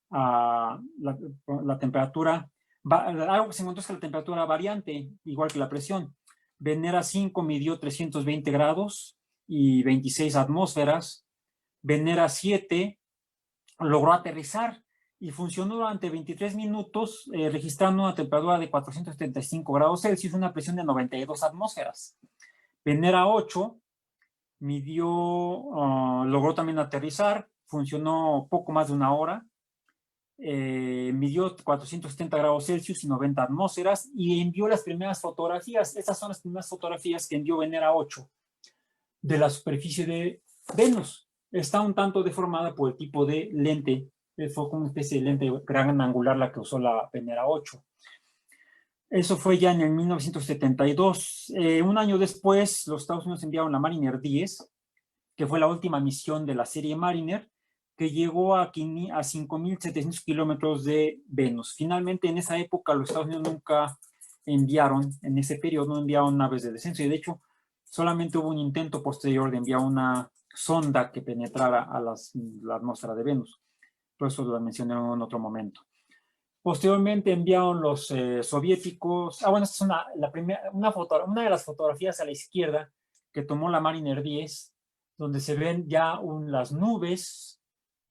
la temperatura, algo que se encontró es que la temperatura variante, igual que la presión. Venera 5 midió 320 grados y 26 atmósferas. Venera 7 logró aterrizar y funcionó durante 23 minutos, registrando una temperatura de 475 grados Celsius, una presión de 92 atmósferas. Venera 8 logró también aterrizar, funcionó poco más de una hora, midió 470 grados Celsius y 90 atmósferas y envió las primeras fotografías. Estas son las primeras fotografías que envió Venera 8 de la superficie de Venus. Está un tanto deformada por el tipo de lente, fue como una especie de lente gran angular la que usó la Venera 8. Eso fue ya en el 1972. Un año después, los Estados Unidos enviaron la Mariner 10, que fue la última misión de la serie Mariner, que llegó a 5,700 kilómetros de Venus. Finalmente, en esa época, los Estados Unidos nunca enviaron, en ese periodo, no enviaron naves de descenso, y de hecho, solamente hubo un intento posterior de enviar una sonda que penetrara a la atmósfera de Venus. Por eso lo mencioné en otro momento. Posteriormente enviaron los soviéticos. Bueno, esta es una de las fotografías a la izquierda que tomó la Mariner 10, donde se ven ya las nubes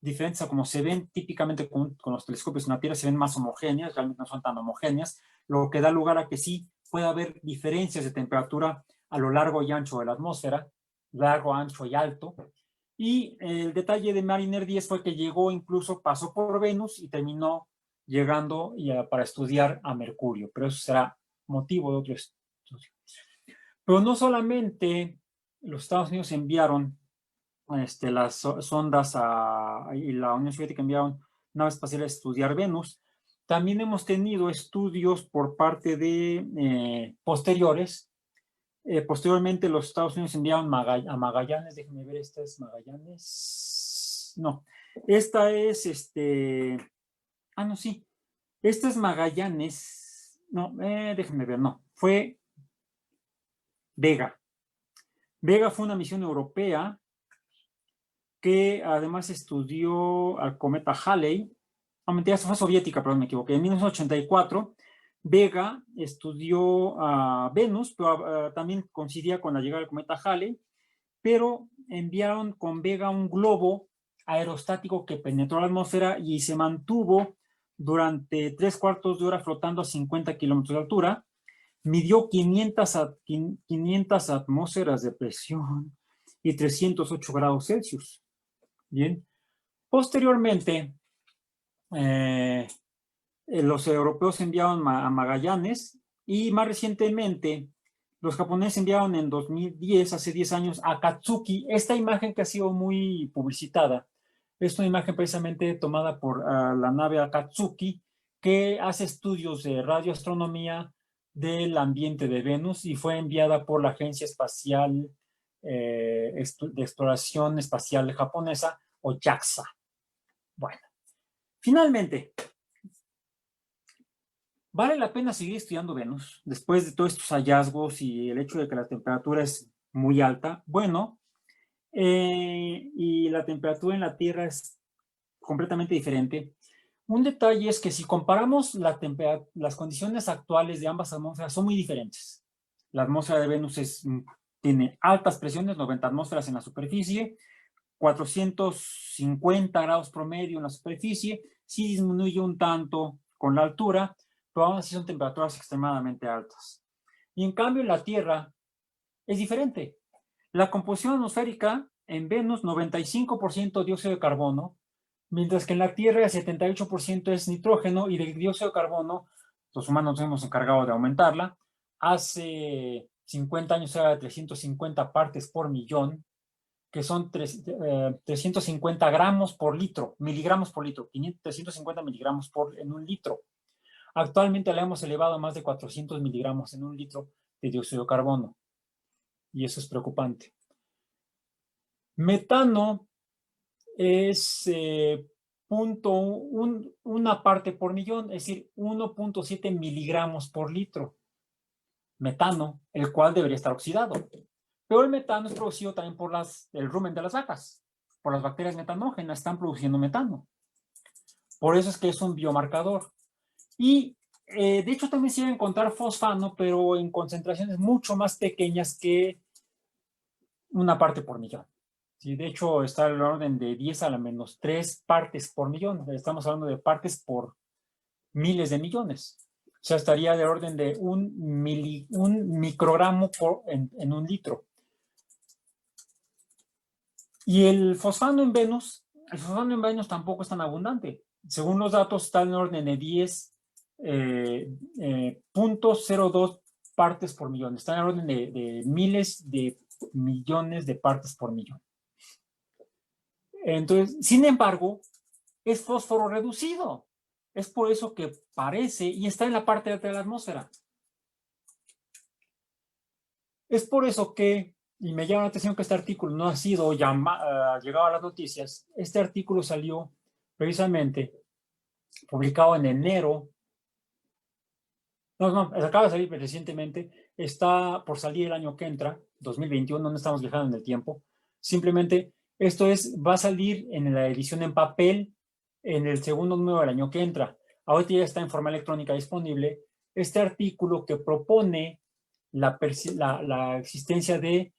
diferentes a como se ven típicamente con los telescopios en la Tierra. Se ven más homogéneas, realmente no son tan homogéneas, lo que da lugar a que sí pueda haber diferencias de temperatura a lo largo y ancho de la atmósfera, largo, ancho y alto. Y el detalle de Mariner 10 fue que llegó, incluso pasó por Venus y terminó llegando para estudiar a Mercurio, pero eso será motivo de otro estudio. Pero no solamente los Estados Unidos enviaron las sondas y la Unión Soviética enviaron naves espaciales a estudiar Venus, también hemos tenido estudios por parte de posteriores. Posteriormente los Estados Unidos enviaron a Magallanes, déjenme ver, esta es Magallanes, no, esta es no, sí, esta es Magallanes, no, déjenme ver, no, fue Vega. Vega fue una misión europea que además estudió al cometa Halley. No, mentira, fue soviética, perdón, me equivoqué. En 1984, Vega estudió a Venus, pero también coincidía con la llegada del cometa Halley, pero enviaron con Vega un globo aerostático que penetró la atmósfera y se mantuvo durante 3/4 de hora flotando a 50 kilómetros de altura. Midió 500 atmósferas de presión y 308 grados Celsius. Bien. Posteriormente, los europeos enviaron a Magallanes y más recientemente los japoneses enviaron en 2010, hace 10 años, a Katsuki. Esta imagen que ha sido muy publicitada es una imagen precisamente tomada por la nave Akatsuki, que hace estudios de radioastronomía del ambiente de Venus y fue enviada por la Agencia Espacial de Exploración Espacial Japonesa, o JAXA. Bueno, finalmente, ¿vale la pena seguir estudiando Venus después de todos estos hallazgos y el hecho de que la temperatura es muy alta? Bueno, y la temperatura en la Tierra es completamente diferente. Un detalle es que si comparamos las condiciones actuales de ambas atmósferas son muy diferentes. La atmósfera de Venus tiene altas presiones, 90 atmósferas en la superficie, 450 grados promedio en la superficie, sí disminuye un tanto con la altura, pero aún así son temperaturas extremadamente altas. Y en cambio en la Tierra es diferente. La composición atmosférica en Venus, 95% dióxido de carbono, mientras que en la Tierra el 78% es nitrógeno, y del dióxido de carbono los humanos nos hemos encargado de aumentarla. Hace 50 años era de 350 partes por millón, que son 350 gramos por litro, miligramos por litro, 350 miligramos en un litro. Actualmente la hemos elevado a más de 400 miligramos en un litro de dióxido de carbono, y eso es preocupante. Metano es una parte por millón, es decir, 1.7 miligramos por litro. Metano, el cual debería estar oxidado. Pero el metano es producido también por el rumen de las vacas, por las bacterias metanógenas, están produciendo metano. Por eso es que es un biomarcador. Y de hecho también se iba a encontrar fosfano, pero en concentraciones mucho más pequeñas que una parte por millón. Sí, de hecho está en el orden de 10 a la menos 3 partes por millón. Estamos hablando de partes por miles de millones. O sea, estaría del orden de un microgramo en un litro. Y el fosfano en Venus tampoco es tan abundante. Según los datos, está en el orden de 10.02 partes por millón. Está en el orden de miles de millones de partes por millón. Entonces, sin embargo, es fósforo reducido. Es por eso que parece, y está en la parte alta de la atmósfera. Es por eso que, y me llama la atención que este artículo no ha sido llegado a las noticias. Este artículo salió precisamente publicado en enero. No, acaba de salir recientemente. Está por salir el año que entra, 2021, no estamos viajando en el tiempo. Simplemente esto va a salir en la edición en papel en el segundo número del año que entra. Ahorita ya está en forma electrónica disponible este artículo que propone la existencia de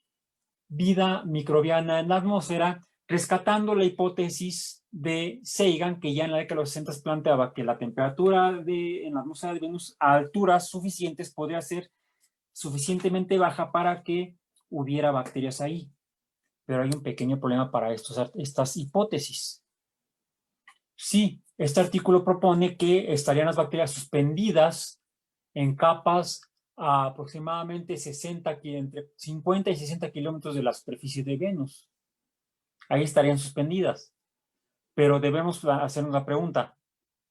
vida microbiana en la atmósfera, rescatando la hipótesis de Sagan, que ya en la década de los 60 planteaba que la temperatura en la atmósfera de Venus a alturas suficientes podría ser suficientemente baja para que hubiera bacterias ahí. Pero hay un pequeño problema para estas hipótesis. Sí, Este artículo propone que estarían las bacterias suspendidas en capas a aproximadamente 60, entre 50 y 60 kilómetros de la superficie de Venus. Ahí estarían suspendidas. Pero debemos hacernos la pregunta,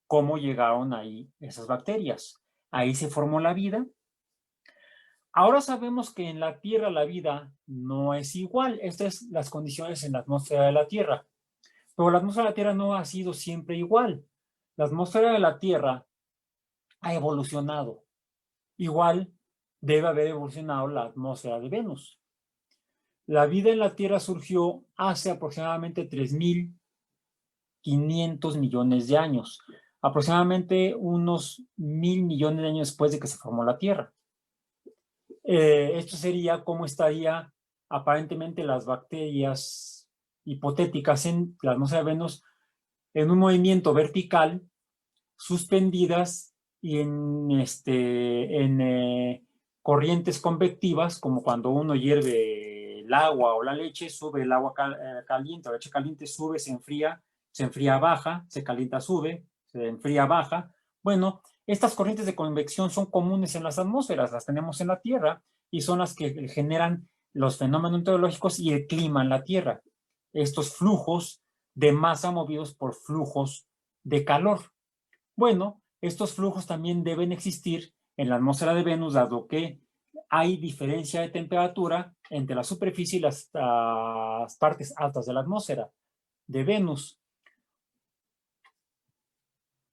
¿cómo llegaron ahí esas bacterias? Ahí se formó la vida. Ahora sabemos que en la Tierra la vida no es igual. Estas son las condiciones en la atmósfera de la Tierra. Pero la atmósfera de la Tierra no ha sido siempre igual. La atmósfera de la Tierra ha evolucionado. Igual debe haber evolucionado la atmósfera de Venus. La vida en la Tierra surgió hace aproximadamente 3.500 millones de años, aproximadamente unos 1.000 millones de años después de que se formó la Tierra. Esto sería cómo estaría aparentemente las bacterias hipotéticas en la atmósfera de Venus en un movimiento vertical, suspendidas y en corrientes convectivas, como cuando uno hierve el agua o la leche, sube el agua caliente, la leche caliente sube, se enfría, baja, se calienta, sube, se enfría, baja. Bueno, estas corrientes de convección son comunes en las atmósferas, las tenemos en la Tierra y son las que generan los fenómenos meteorológicos y el clima en la Tierra. Estos flujos de masa movidos por flujos de calor. Bueno, estos flujos también deben existir en la atmósfera de Venus, dado que hay diferencia de temperatura entre la superficie y las partes altas de la atmósfera de Venus.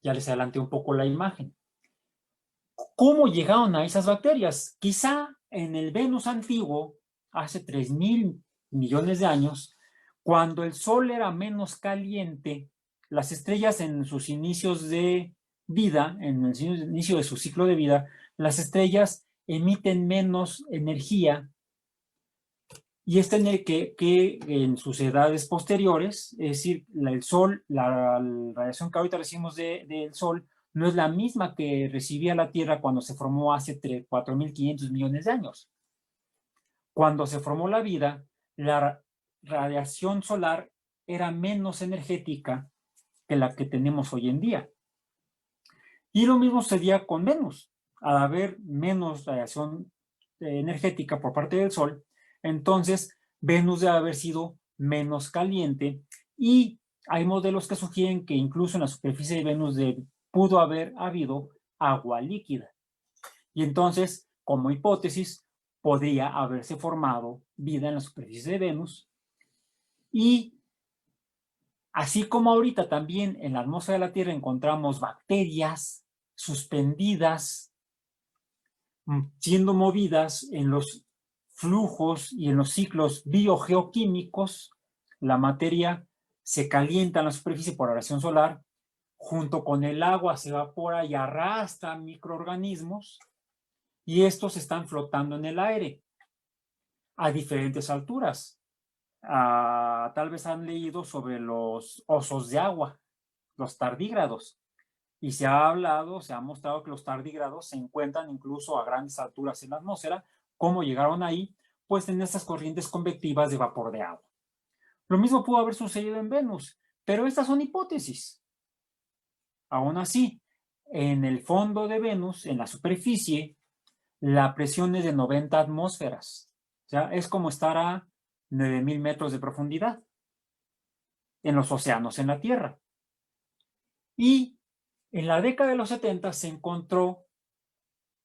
Ya les adelanté un poco la imagen. ¿Cómo llegaron a esas bacterias? Quizá en el Venus antiguo, hace 3.000 millones de años, cuando el Sol era menos caliente, las estrellas en sus inicios de vida, en el inicio de su ciclo de vida, las estrellas emiten menos energía y esta energía que en sus edades posteriores, es decir, el Sol, la radiación que ahorita recibimos del Sol, no es la misma que recibía la Tierra cuando se formó hace 4.500 millones de años. Cuando se formó la vida, la radiación solar era menos energética que la que tenemos hoy en día. Y lo mismo sucedía con Venus. Al haber menos radiación energética por parte del Sol, entonces Venus debe haber sido menos caliente y hay modelos que sugieren que incluso en la superficie de Venus pudo haber habido agua líquida. Y entonces, como hipótesis, podría haberse formado vida en la superficie de Venus. Y así como ahorita también en la atmósfera de la Tierra encontramos bacterias suspendidas, siendo movidas en los flujos y en los ciclos biogeoquímicos, la materia se calienta en la superficie por radiación solar, junto con el agua se evapora y arrastra microorganismos, y estos están flotando en el aire a diferentes alturas. Tal vez han leído sobre los osos de agua, los tardígrados, y se ha mostrado que los tardígrados se encuentran incluso a grandes alturas en la atmósfera. ¿Cómo llegaron ahí? Pues en estas corrientes convectivas de vapor de agua. Lo mismo pudo haber sucedido en Venus, pero estas son hipótesis. Aún así, en el fondo de Venus, en la superficie, la presión es de 90 atmósferas. O sea, es como estar a 9.000 metros de profundidad en los océanos en la Tierra. Y en la década de los 70 se encontró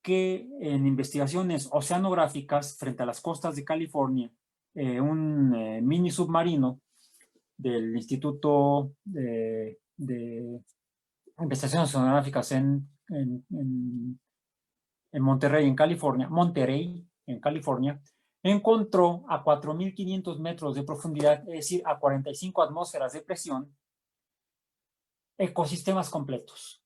que en investigaciones oceanográficas frente a las costas de California, un mini submarino del Instituto de Investigaciones Oceanográficas en Monterrey, en California, encontró a 4.500 metros de profundidad, es decir, a 45 atmósferas de presión, ecosistemas completos,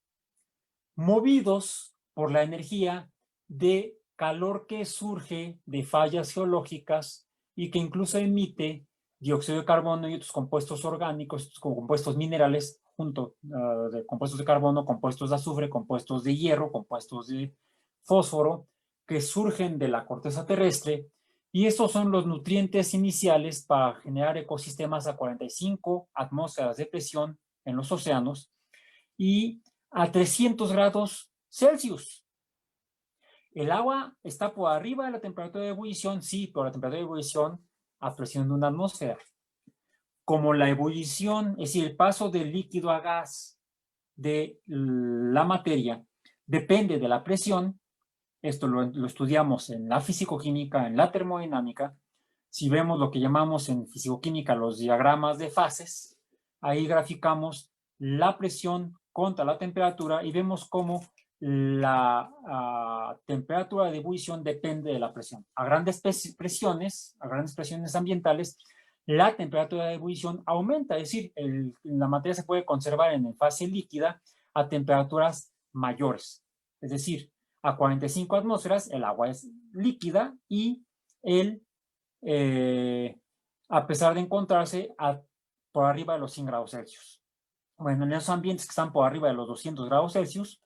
movidos por la energía de calor que surge de fallas geológicas y que incluso emite dióxido de carbono y otros compuestos orgánicos, compuestos minerales, junto de compuestos de carbono, compuestos de azufre, compuestos de hierro, compuestos de fósforo, que surgen de la corteza terrestre, y estos son los nutrientes iniciales para generar ecosistemas a 45 atmósferas de presión en los océanos. y a 300 grados Celsius. ¿El agua está por arriba de la temperatura de ebullición? Sí, por la temperatura de ebullición a presión de una atmósfera. Como la ebullición, es decir, el paso del líquido a gas de la materia depende de la presión, esto lo estudiamos en la fisicoquímica, en la termodinámica. Si vemos lo que llamamos en fisicoquímica los diagramas de fases, ahí graficamos la presión contra la temperatura y vemos cómo la temperatura de ebullición depende de la presión. A grandes presiones ambientales, la temperatura de ebullición aumenta, es decir, la materia se puede conservar en fase líquida a temperaturas mayores. Es decir, a 45 atmósferas el agua es líquida y a pesar de encontrarse por arriba de los 100 grados Celsius. Bueno, en esos ambientes que están por arriba de los 200 grados Celsius,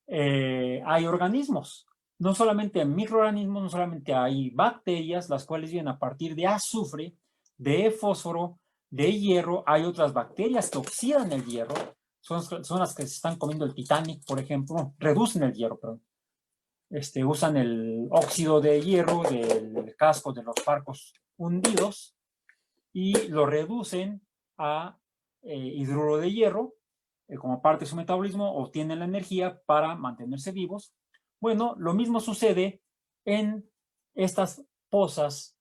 hay organismos, no solamente microorganismos, no solamente hay bacterias, las cuales vienen a partir de azufre, de fósforo, de hierro. Hay otras bacterias que oxidan el hierro, son las que se están comiendo el Titanic, por ejemplo, reducen el hierro, perdón. Usan el óxido de hierro del casco de los barcos hundidos y lo reducen a hidruro de hierro, como parte de su metabolismo, obtienen la energía para mantenerse vivos. Bueno, lo mismo sucede en estas pozas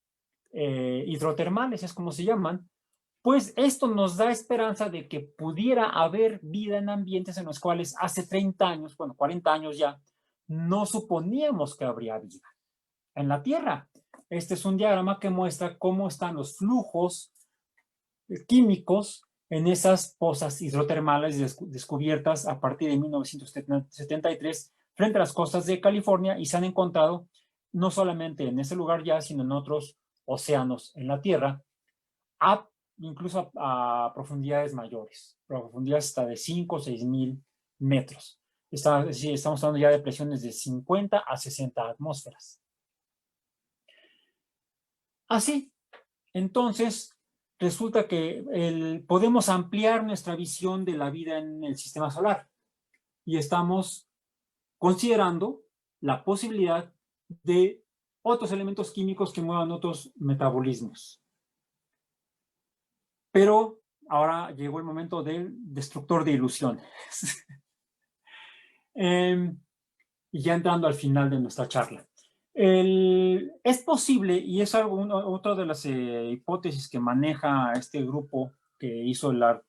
hidrotermales, es como se llaman. Pues esto nos da esperanza de que pudiera haber vida en ambientes en los cuales hace 30 años, bueno, 40 años ya, no suponíamos que habría vida en la Tierra. Este es un diagrama que muestra cómo están los flujos químicos en esas pozas hidrotermales descubiertas a partir de 1973 frente a las costas de California, y se han encontrado no solamente en ese lugar ya, sino en otros océanos en la Tierra, incluso a profundidades mayores, profundidades hasta de 5 o 6 mil metros. Estamos hablando ya de presiones de 50 a 60 atmósferas. Así, entonces, resulta que podemos ampliar nuestra visión de la vida en el sistema solar y estamos considerando la posibilidad de otros elementos químicos que muevan otros metabolismos. Pero ahora llegó el momento del destructor de ilusiones. Y ya entrando al final de nuestra charla. Es posible, y es otra de las hipótesis que maneja este grupo que hizo la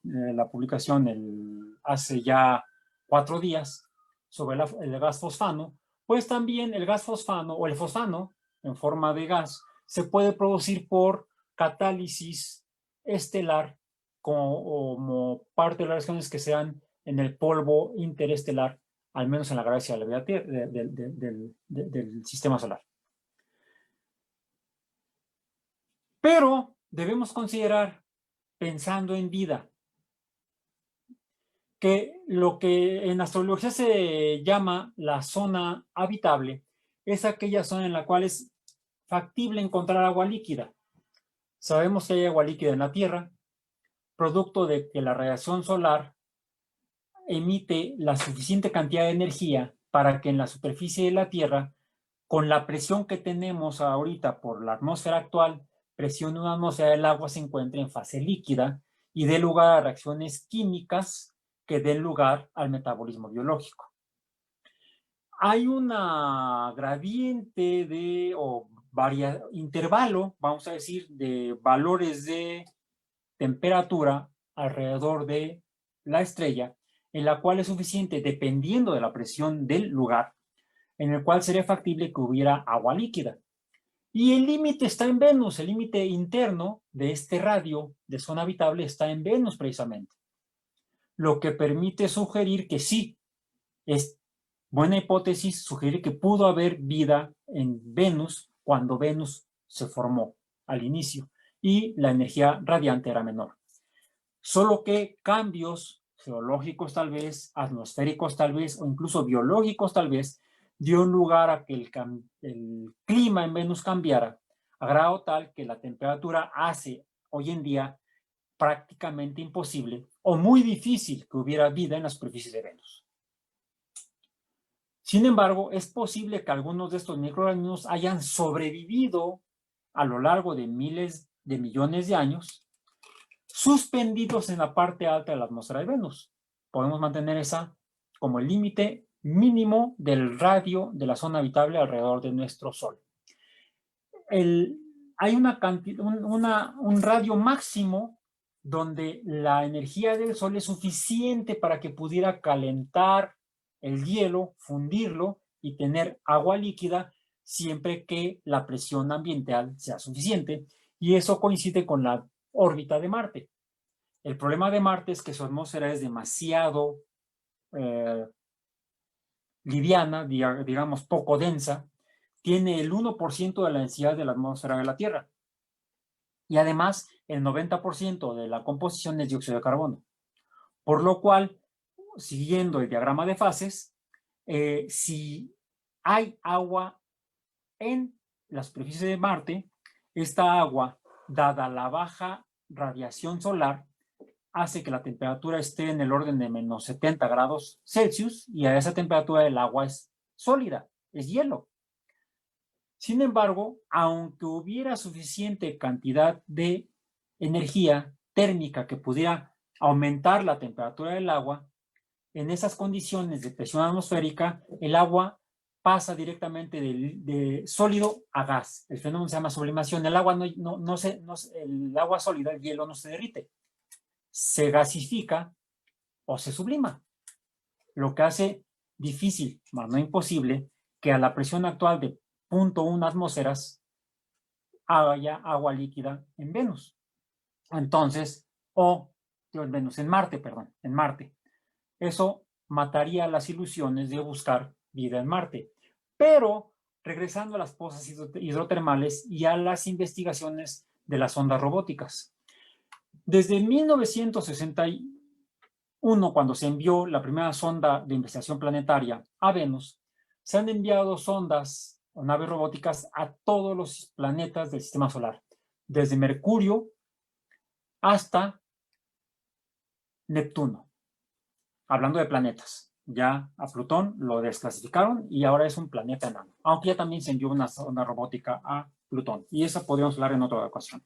publicación hace ya 4 días sobre el gas fosfano, pues también el gas fosfano o el fosfano en forma de gas se puede producir por catálisis estelar como parte de las reacciones que se dan en el polvo interestelar, al menos en la galaxia de la vida del sistema solar. Pero debemos considerar, pensando en vida, que lo que en astrología se llama la zona habitable es aquella zona en la cual es factible encontrar agua líquida. Sabemos que hay agua líquida en la Tierra, producto de que la radiación solar emite la suficiente cantidad de energía para que en la superficie de la Tierra, con la presión que tenemos ahorita por la atmósfera actual, presión de una atmósfera del agua se encuentre en fase líquida y dé lugar a reacciones químicas que den lugar al metabolismo biológico. Hay una gradiente intervalo, vamos a decir, de valores de temperatura alrededor de la estrella, en la cual es suficiente, dependiendo de la presión del lugar, en el cual sería factible que hubiera agua líquida. Y el límite está en Venus, el límite interno de este radio de zona habitable está en Venus precisamente. Lo que permite sugerir que sí, es buena hipótesis sugerir que pudo haber vida en Venus cuando Venus se formó al inicio y la energía radiante era menor. Solo que cambios geológicos tal vez, atmosféricos tal vez, o incluso biológicos tal vez, dio lugar a que el clima en Venus cambiara a grado tal que la temperatura hace hoy en día prácticamente imposible o muy difícil que hubiera vida en la superficie de Venus. Sin embargo, es posible que algunos de estos microorganismos hayan sobrevivido a lo largo de miles de millones de años, suspendidos en la parte alta de la atmósfera de Venus. Podemos mantener esa como el límite mínimo del radio de la zona habitable alrededor de nuestro Sol. Hay un radio máximo donde la energía del Sol es suficiente para que pudiera calentar el hielo, fundirlo y tener agua líquida siempre que la presión ambiental sea suficiente. Y eso coincide con la órbita de Marte. El problema de Marte es que su atmósfera es demasiado liviana, digamos poco densa, tiene el 1% de la densidad de la atmósfera de la Tierra. Y además, el 90% de la composición es dióxido de carbono. Por lo cual, siguiendo el diagrama de fases, si hay agua en la superficie de Marte, esta agua, dada la baja radiación solar, hace que la temperatura esté en el orden de menos 70 grados Celsius y a esa temperatura el agua es sólida, es hielo. Sin embargo, aunque hubiera suficiente cantidad de energía térmica que pudiera aumentar la temperatura del agua, en esas condiciones de presión atmosférica, el agua pasa directamente de sólido a gas. El fenómeno se llama sublimación. El agua el agua sólida, el hielo, no se derrite. Se gasifica o se sublima, lo que hace difícil, más no imposible, que a la presión actual de 0.1 atmósferas haya agua líquida en Venus. Entonces, en Marte, perdón, en Marte. Eso mataría las ilusiones de buscar vida en Marte. Pero, regresando a las pozas hidrotermales y a las investigaciones de las sondas robóticas. Desde 1961, cuando se envió la primera sonda de investigación planetaria a Venus, se han enviado sondas o naves robóticas a todos los planetas del sistema solar, desde Mercurio hasta Neptuno. Hablando de planetas, ya a Plutón lo desclasificaron y ahora es un planeta enano, aunque ya también se envió una sonda robótica a Plutón, y eso podríamos hablar en otra ocasión.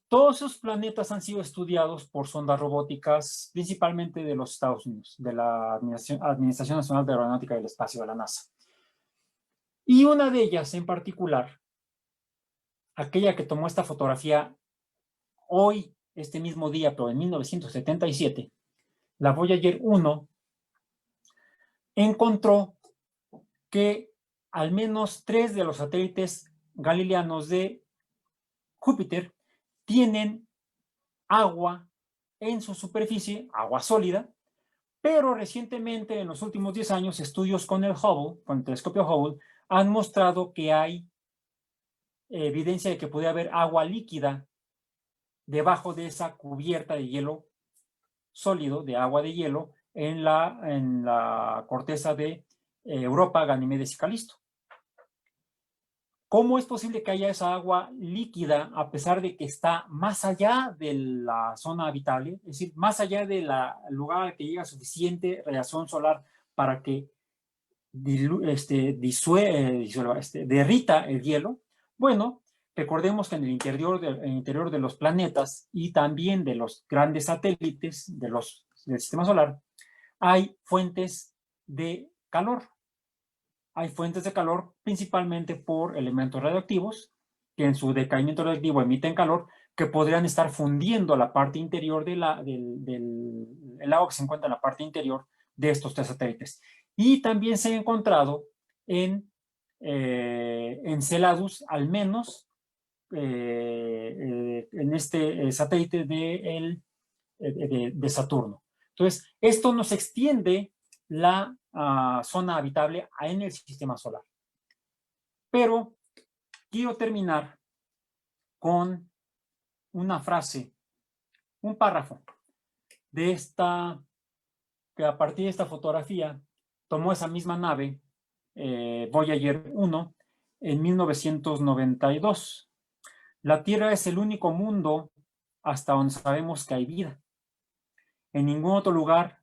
Todos esos planetas han sido estudiados por sondas robóticas, principalmente de los Estados Unidos, de la Administración Nacional de Aeronáutica y del Espacio, de la NASA. Y una de ellas en particular, aquella que tomó esta fotografía hoy, este mismo día, pero en 1977, la Voyager 1, encontró que al menos 3 de los satélites galileanos de Júpiter tienen agua en su superficie, agua sólida, pero recientemente, en los últimos 10 años, estudios con el Hubble, con el telescopio Hubble, han mostrado que hay evidencia de que puede haber agua líquida debajo de esa cubierta de hielo sólido, de agua de hielo, en la corteza de Europa, Ganimedes y Calisto. ¿Cómo es posible que haya esa agua líquida a pesar de que está más allá de la zona habitable? Es decir, más allá del lugar al que llega suficiente radiación solar para que derrita el hielo. Bueno, recordemos que en el interior de los planetas y también de los grandes satélites del sistema solar hay fuentes de calor. Hay fuentes de calor principalmente por elementos radioactivos que en su decaimiento radioactivo emiten calor, que podrían estar fundiendo la parte interior del agua que se encuentra en la parte interior de estos 3 satélites. Y también se ha encontrado en Enceladus, al menos en este satélite de Saturno. Entonces, esto nos extiende la zona habitable en el sistema solar. Pero quiero terminar con una frase, un párrafo de que a partir de esta fotografía tomó esa misma nave, Voyager 1, en 1992. La Tierra es el único mundo hasta donde sabemos que hay vida. En ningún otro lugar,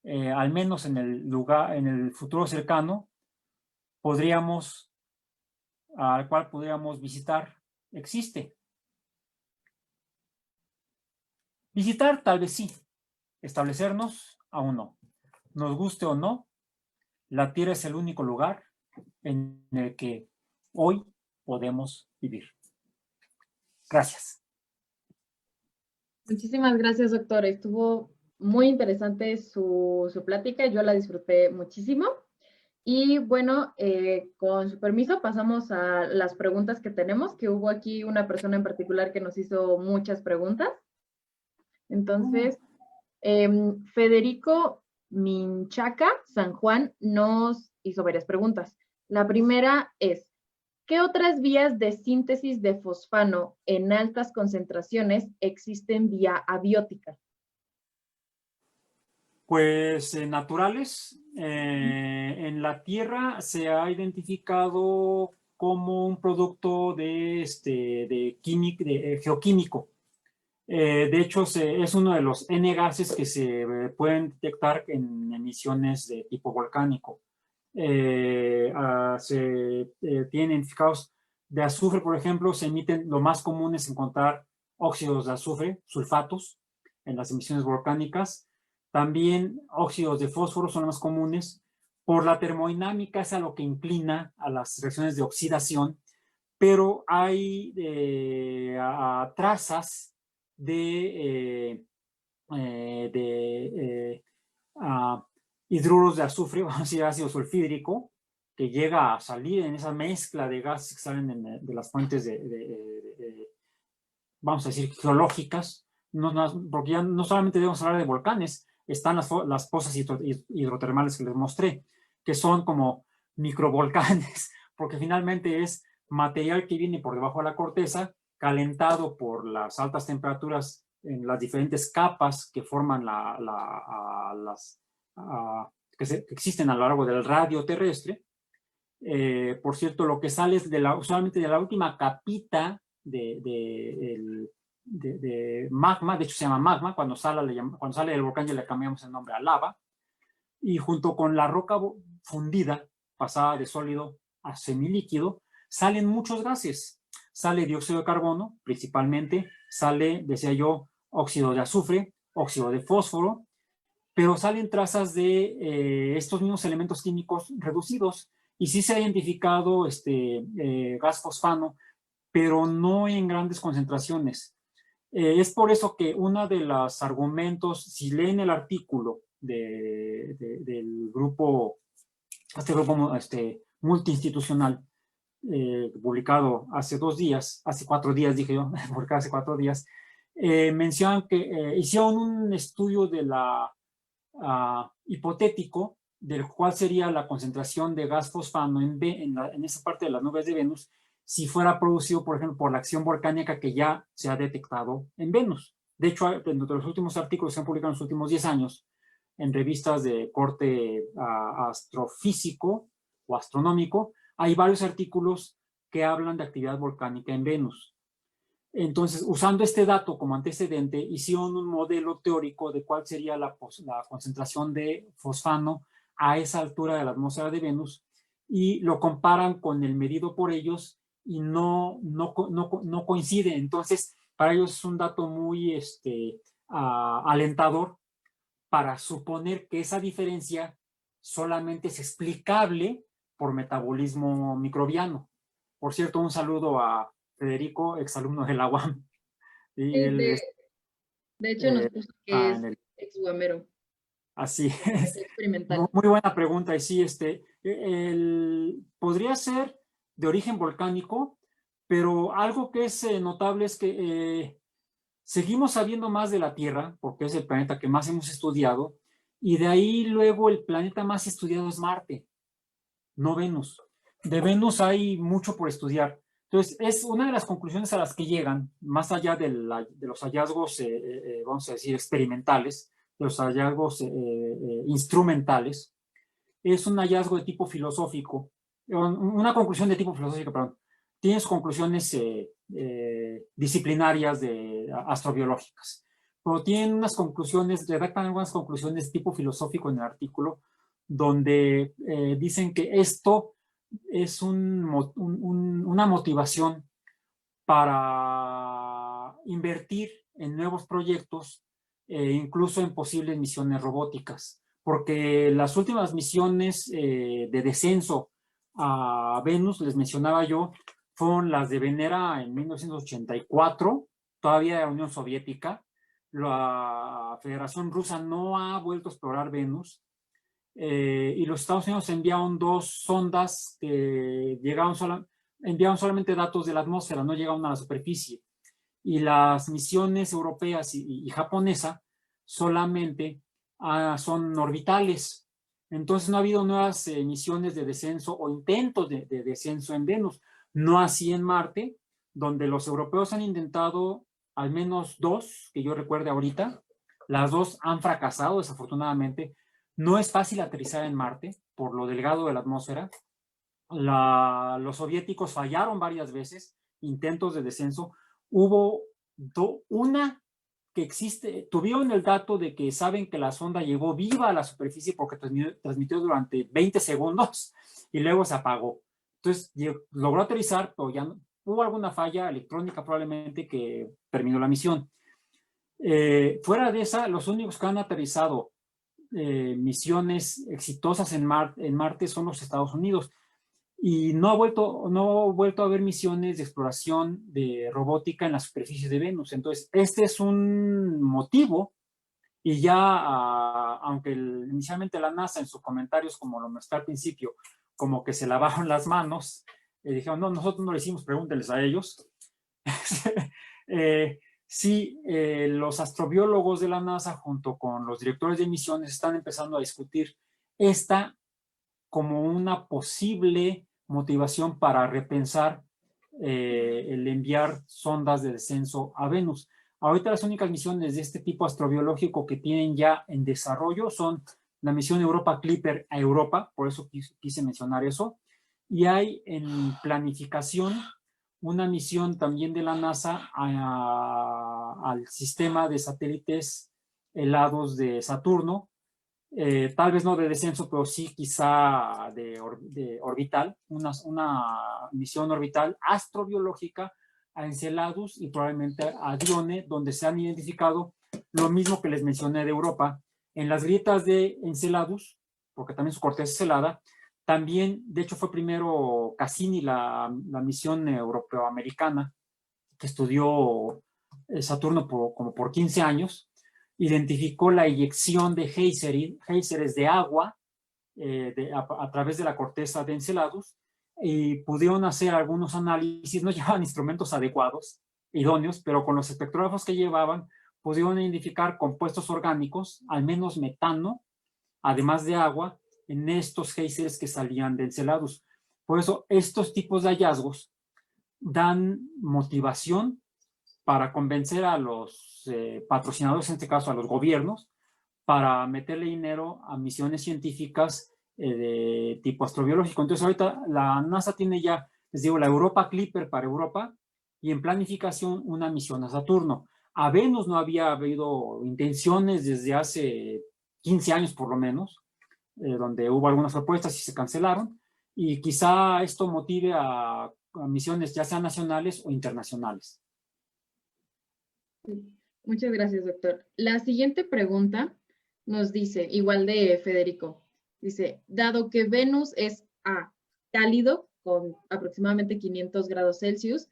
al menos en el futuro cercano, al cual podríamos visitar, existe. Visitar tal vez sí, establecernos aún no. Nos guste o no, la Tierra es el único lugar en el que hoy podemos vivir. Gracias. Muchísimas gracias, doctor. Estuvo muy interesante su plática. Yo la disfruté muchísimo. Y bueno, con su permiso, pasamos a las preguntas que tenemos, que hubo aquí una persona en particular que nos hizo muchas preguntas. Entonces, Federico Minchaca San Juan nos hizo varias preguntas. La primera es, ¿qué otras vías de síntesis de fosfano en altas concentraciones existen vía abiótica? Pues naturales. En la Tierra se ha identificado como un producto de geoquímico. De hecho, es uno de los N gases que se pueden detectar en emisiones de tipo volcánico. Se tienen identificados de azufre, por ejemplo, se emiten, lo más común es encontrar óxidos de azufre, sulfatos, en las emisiones volcánicas. También óxidos de fósforo son los más comunes. Por la termodinámica es a lo que inclina a las reacciones de oxidación, pero hay trazas de hidruros de azufre, vamos a decir ácido sulfídrico, que llega a salir en esa mezcla de gases que salen de las fuentes vamos a decir, geológicas, porque ya no solamente debemos hablar de volcanes, están las pozas hidrotermales que les mostré, que son como microvolcanes, porque finalmente es material que viene por debajo de la corteza, calentado por las altas temperaturas en las diferentes capas que forman que existen a lo largo del radio terrestre. Por cierto, lo que sale es solamente de la última capita de magma, de hecho se llama magma, cuando sale del volcán ya le cambiamos el nombre a lava, y junto con la roca fundida, pasada de sólido a semilíquido, salen muchos gases. Sale dióxido de carbono, principalmente, sale, decía yo, óxido de azufre, óxido de fósforo, pero salen trazas de estos mismos elementos químicos reducidos. Y sí se ha identificado gas fosfano, pero no en grandes concentraciones. Es por eso que uno de los argumentos, si leen el artículo del grupo, este grupo multiinstitucional, publicado hace 4 días, dije yo, porque hace 4 días, mencionan que hicieron un estudio de hipotético del cuál sería la concentración de gas fosfano en esa parte de las nubes de Venus si fuera producido, por ejemplo, por la acción volcánica que ya se ha detectado en Venus. De hecho, entre los últimos artículos que se han publicado en los últimos 10 años en revistas de corte astrofísico o astronómico, hay varios artículos que hablan de actividad volcánica en Venus. Entonces, usando este dato como antecedente, hicieron un modelo teórico de cuál sería la concentración de fosfano a esa altura de la atmósfera de Venus y lo comparan con el medido por ellos y no coincide. Entonces, para ellos es un dato muy alentador para suponer que esa diferencia solamente es explicable por metabolismo microbiano. Por cierto, un saludo a Federico, exalumno de la UAM. De hecho, nos puso que es ex-UAMero. Así es. Experimental. Muy buena pregunta. Y sí, podría ser de origen volcánico, pero algo que es notable es que seguimos sabiendo más de la Tierra, porque es el planeta que más hemos estudiado, y de ahí luego el planeta más estudiado es Marte, no Venus. De Venus hay mucho por estudiar. Entonces, es una de las conclusiones a las que llegan, más allá de los hallazgos, vamos a decir, experimentales, de los hallazgos instrumentales, es un hallazgo de tipo filosófico, una conclusión de tipo filosófico, perdón. Tienes conclusiones disciplinarias astrobiológicas. Pero tienen unas conclusiones, redactan algunas conclusiones tipo filosófico en el artículo, donde dicen que esto es una motivación para invertir en nuevos proyectos, incluso en posibles misiones robóticas, porque las últimas misiones de descenso a Venus, les mencionaba yo, fueron las de Venera en 1984, todavía de la Unión Soviética. La Federación Rusa no ha vuelto a explorar Venus, y los Estados Unidos enviaron 2 sondas que enviaron solamente datos de la atmósfera, no llegaron a la superficie. Y las misiones europeas y japonesa solamente son orbitales. Entonces no ha habido nuevas misiones de descenso o intentos de descenso en Venus. No así en Marte, donde los europeos han intentado al menos 2, que yo recuerde ahorita. Las 2 han fracasado, desafortunadamente. No es fácil aterrizar en Marte por lo delgado de la atmósfera. Los soviéticos fallaron varias veces, intentos de descenso. Hubo una que existe, tuvieron el dato de que saben que la sonda llegó viva a la superficie porque transmitió durante 20 segundos y luego se apagó. Entonces logró aterrizar, pero ya hubo alguna falla electrónica probablemente que terminó la misión. Fuera de esa, los únicos que han aterrizado misiones exitosas en Marte son los Estados Unidos. Y no ha vuelto a haber misiones de exploración de robótica en la superficie de Venus. Entonces, este es un motivo, y ya, aunque inicialmente la NASA en sus comentarios, como lo mostré al principio, como que se lavaron las manos, dijeron, no, nosotros no lo hicimos, pregúntenles a ellos. Sí, los astrobiólogos de la NASA junto con los directores de misiones están empezando a discutir esta como una posible motivación para repensar el enviar sondas de descenso a Venus. Ahorita las únicas misiones de este tipo astrobiológico que tienen ya en desarrollo son la misión Europa Clipper a Europa, por eso quise mencionar eso, y hay en planificación una misión también de la NASA al sistema de satélites helados de Saturno, tal vez no de descenso, pero sí quizá de orbital, una misión orbital astrobiológica a Enceladus y probablemente a Dione, donde se han identificado lo mismo que les mencioné de Europa. En las grietas de Enceladus, porque también su corteza es helada, también, de hecho, fue primero Cassini, la misión europeo-americana, que estudió Saturno como por 15 años, identificó la eyección de géiseres de agua a través de la corteza de Enceladus, y pudieron hacer algunos análisis. No llevaban instrumentos adecuados, idóneos, pero con los espectrógrafos que llevaban pudieron identificar compuestos orgánicos, al menos metano, además de agua, en estos géiseres que salían de Enceladus. Por eso estos tipos de hallazgos dan motivación para convencer a los patrocinadores, en este caso a los gobiernos, para meterle dinero a misiones científicas de tipo astrobiológico. Entonces ahorita la NASA tiene ya, les digo, la Europa Clipper para Europa, y en planificación una misión a Saturno. A Venus no había habido intenciones desde hace 15 años por lo menos, donde hubo algunas propuestas y se cancelaron, y quizá esto motive a misiones ya sean nacionales o internacionales. Muchas gracias, doctor. La siguiente pregunta nos dice, igual de Federico, dice, dado que Venus es A, cálido, con aproximadamente 500 grados Celsius,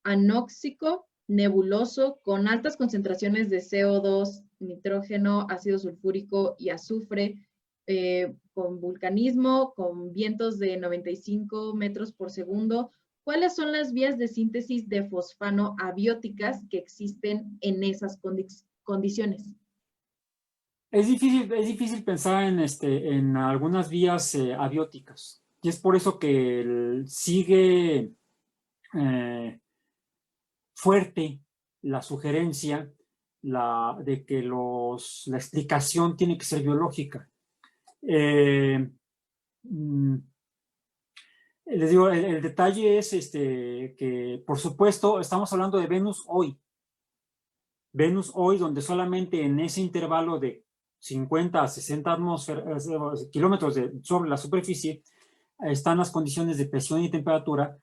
anóxico, nebuloso, con altas concentraciones de CO2, nitrógeno, ácido sulfúrico y azufre, con vulcanismo, con vientos de 95 metros por segundo, ¿cuáles son las vías de síntesis de fosfano abióticas que existen en esas condiciones? Es difícil pensar en algunas vías abióticas, y es por eso que sigue fuerte la sugerencia de que la explicación tiene que ser biológica. Les digo, el detalle es que, por supuesto, estamos hablando de Venus hoy. Venus hoy, donde solamente en ese intervalo de 50 a 60 kilómetros sobre la superficie están las condiciones de presión y temperatura,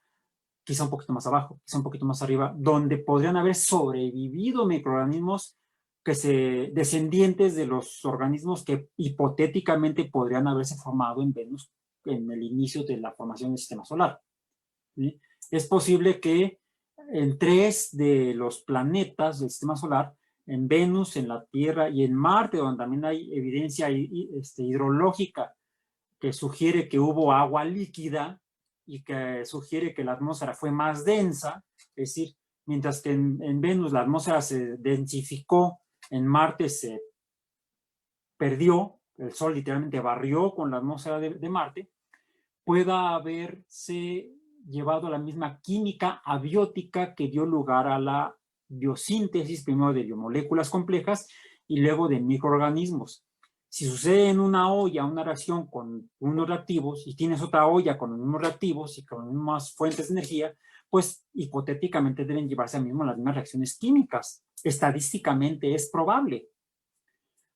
quizá un poquito más abajo, quizá un poquito más arriba, donde podrían haber sobrevivido microorganismos descendientes de los organismos que hipotéticamente podrían haberse formado en Venus en el inicio de la formación del sistema solar. ¿Sí? Es posible que en 3 de los planetas del sistema solar, en Venus, en la Tierra y en Marte, donde también hay evidencia hidrológica que sugiere que hubo agua líquida y que sugiere que la atmósfera fue más densa, es decir, mientras que en Venus la atmósfera se densificó, en Marte se perdió, el Sol literalmente barrió con la atmósfera de Marte, pueda haberse llevado la misma química abiótica que dio lugar a la biosíntesis, primero de biomoléculas complejas y luego de microorganismos. Si sucede en una olla una reacción con unos reactivos y tienes otra olla con los mismos reactivos y con las mismas fuentes de energía, pues hipotéticamente deben llevarse a mismo las mismas reacciones químicas. Estadísticamente es probable.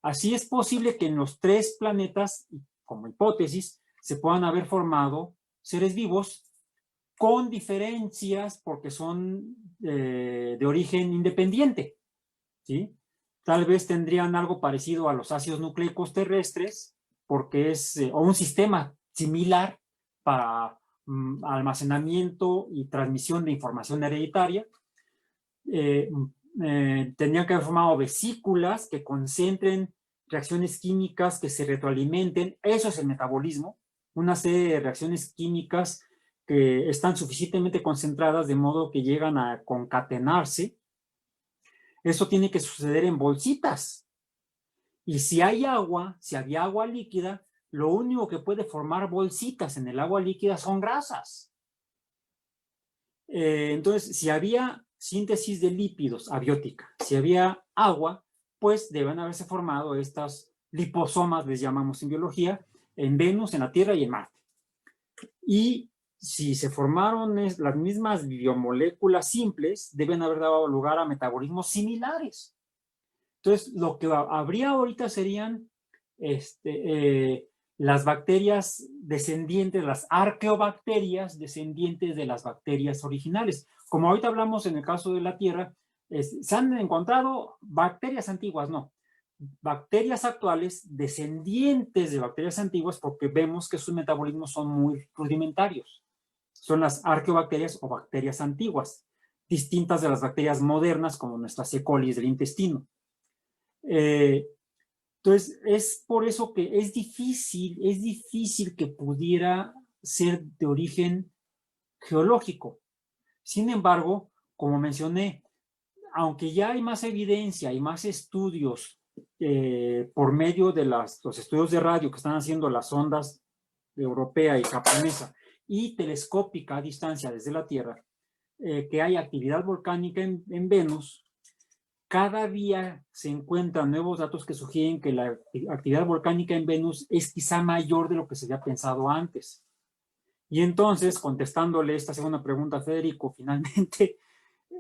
Así es posible que en los 3 planetas, como hipótesis, se puedan haber formado seres vivos con diferencias porque son de origen independiente, ¿sí? Tal vez tendrían algo parecido a los ácidos nucleicos terrestres, porque es o un sistema similar para almacenamiento y transmisión de información hereditaria. Tendrían que haber formado vesículas que concentren reacciones químicas que se retroalimenten. Eso es el metabolismo, una serie de reacciones químicas que están suficientemente concentradas de modo que llegan a concatenarse. Eso tiene que suceder en bolsitas. Y si hay agua, si había agua líquida, lo único que puede formar bolsitas en el agua líquida son grasas. Entonces, si había síntesis de lípidos abiótica, si había agua, pues deben haberse formado estas liposomas, les llamamos en biología, en Venus, en la Tierra y en Marte. Y si se formaron las mismas biomoléculas simples, deben haber dado lugar a metabolismos similares. Entonces, lo que habría ahorita serían las bacterias descendientes, las arqueobacterias descendientes de las bacterias originales. Como ahorita hablamos en el caso de la Tierra, se han encontrado bacterias antiguas, no, bacterias actuales descendientes de bacterias antiguas porque vemos que sus metabolismos son muy rudimentarios. Son las arqueobacterias o bacterias antiguas, distintas de las bacterias modernas como nuestras E. coli del intestino. Entonces, es por eso que es difícil que pudiera ser de origen geológico. Sin embargo, como mencioné, aunque ya hay más evidencia y más estudios por medio de los estudios de radio que están haciendo las ondas europea y japonesa y telescópica a distancia desde la Tierra, que hay actividad volcánica en Venus, cada día se encuentran nuevos datos que sugieren que la actividad volcánica en Venus es quizá mayor de lo que se había pensado antes. Y entonces, contestándole esta segunda pregunta a Federico, finalmente,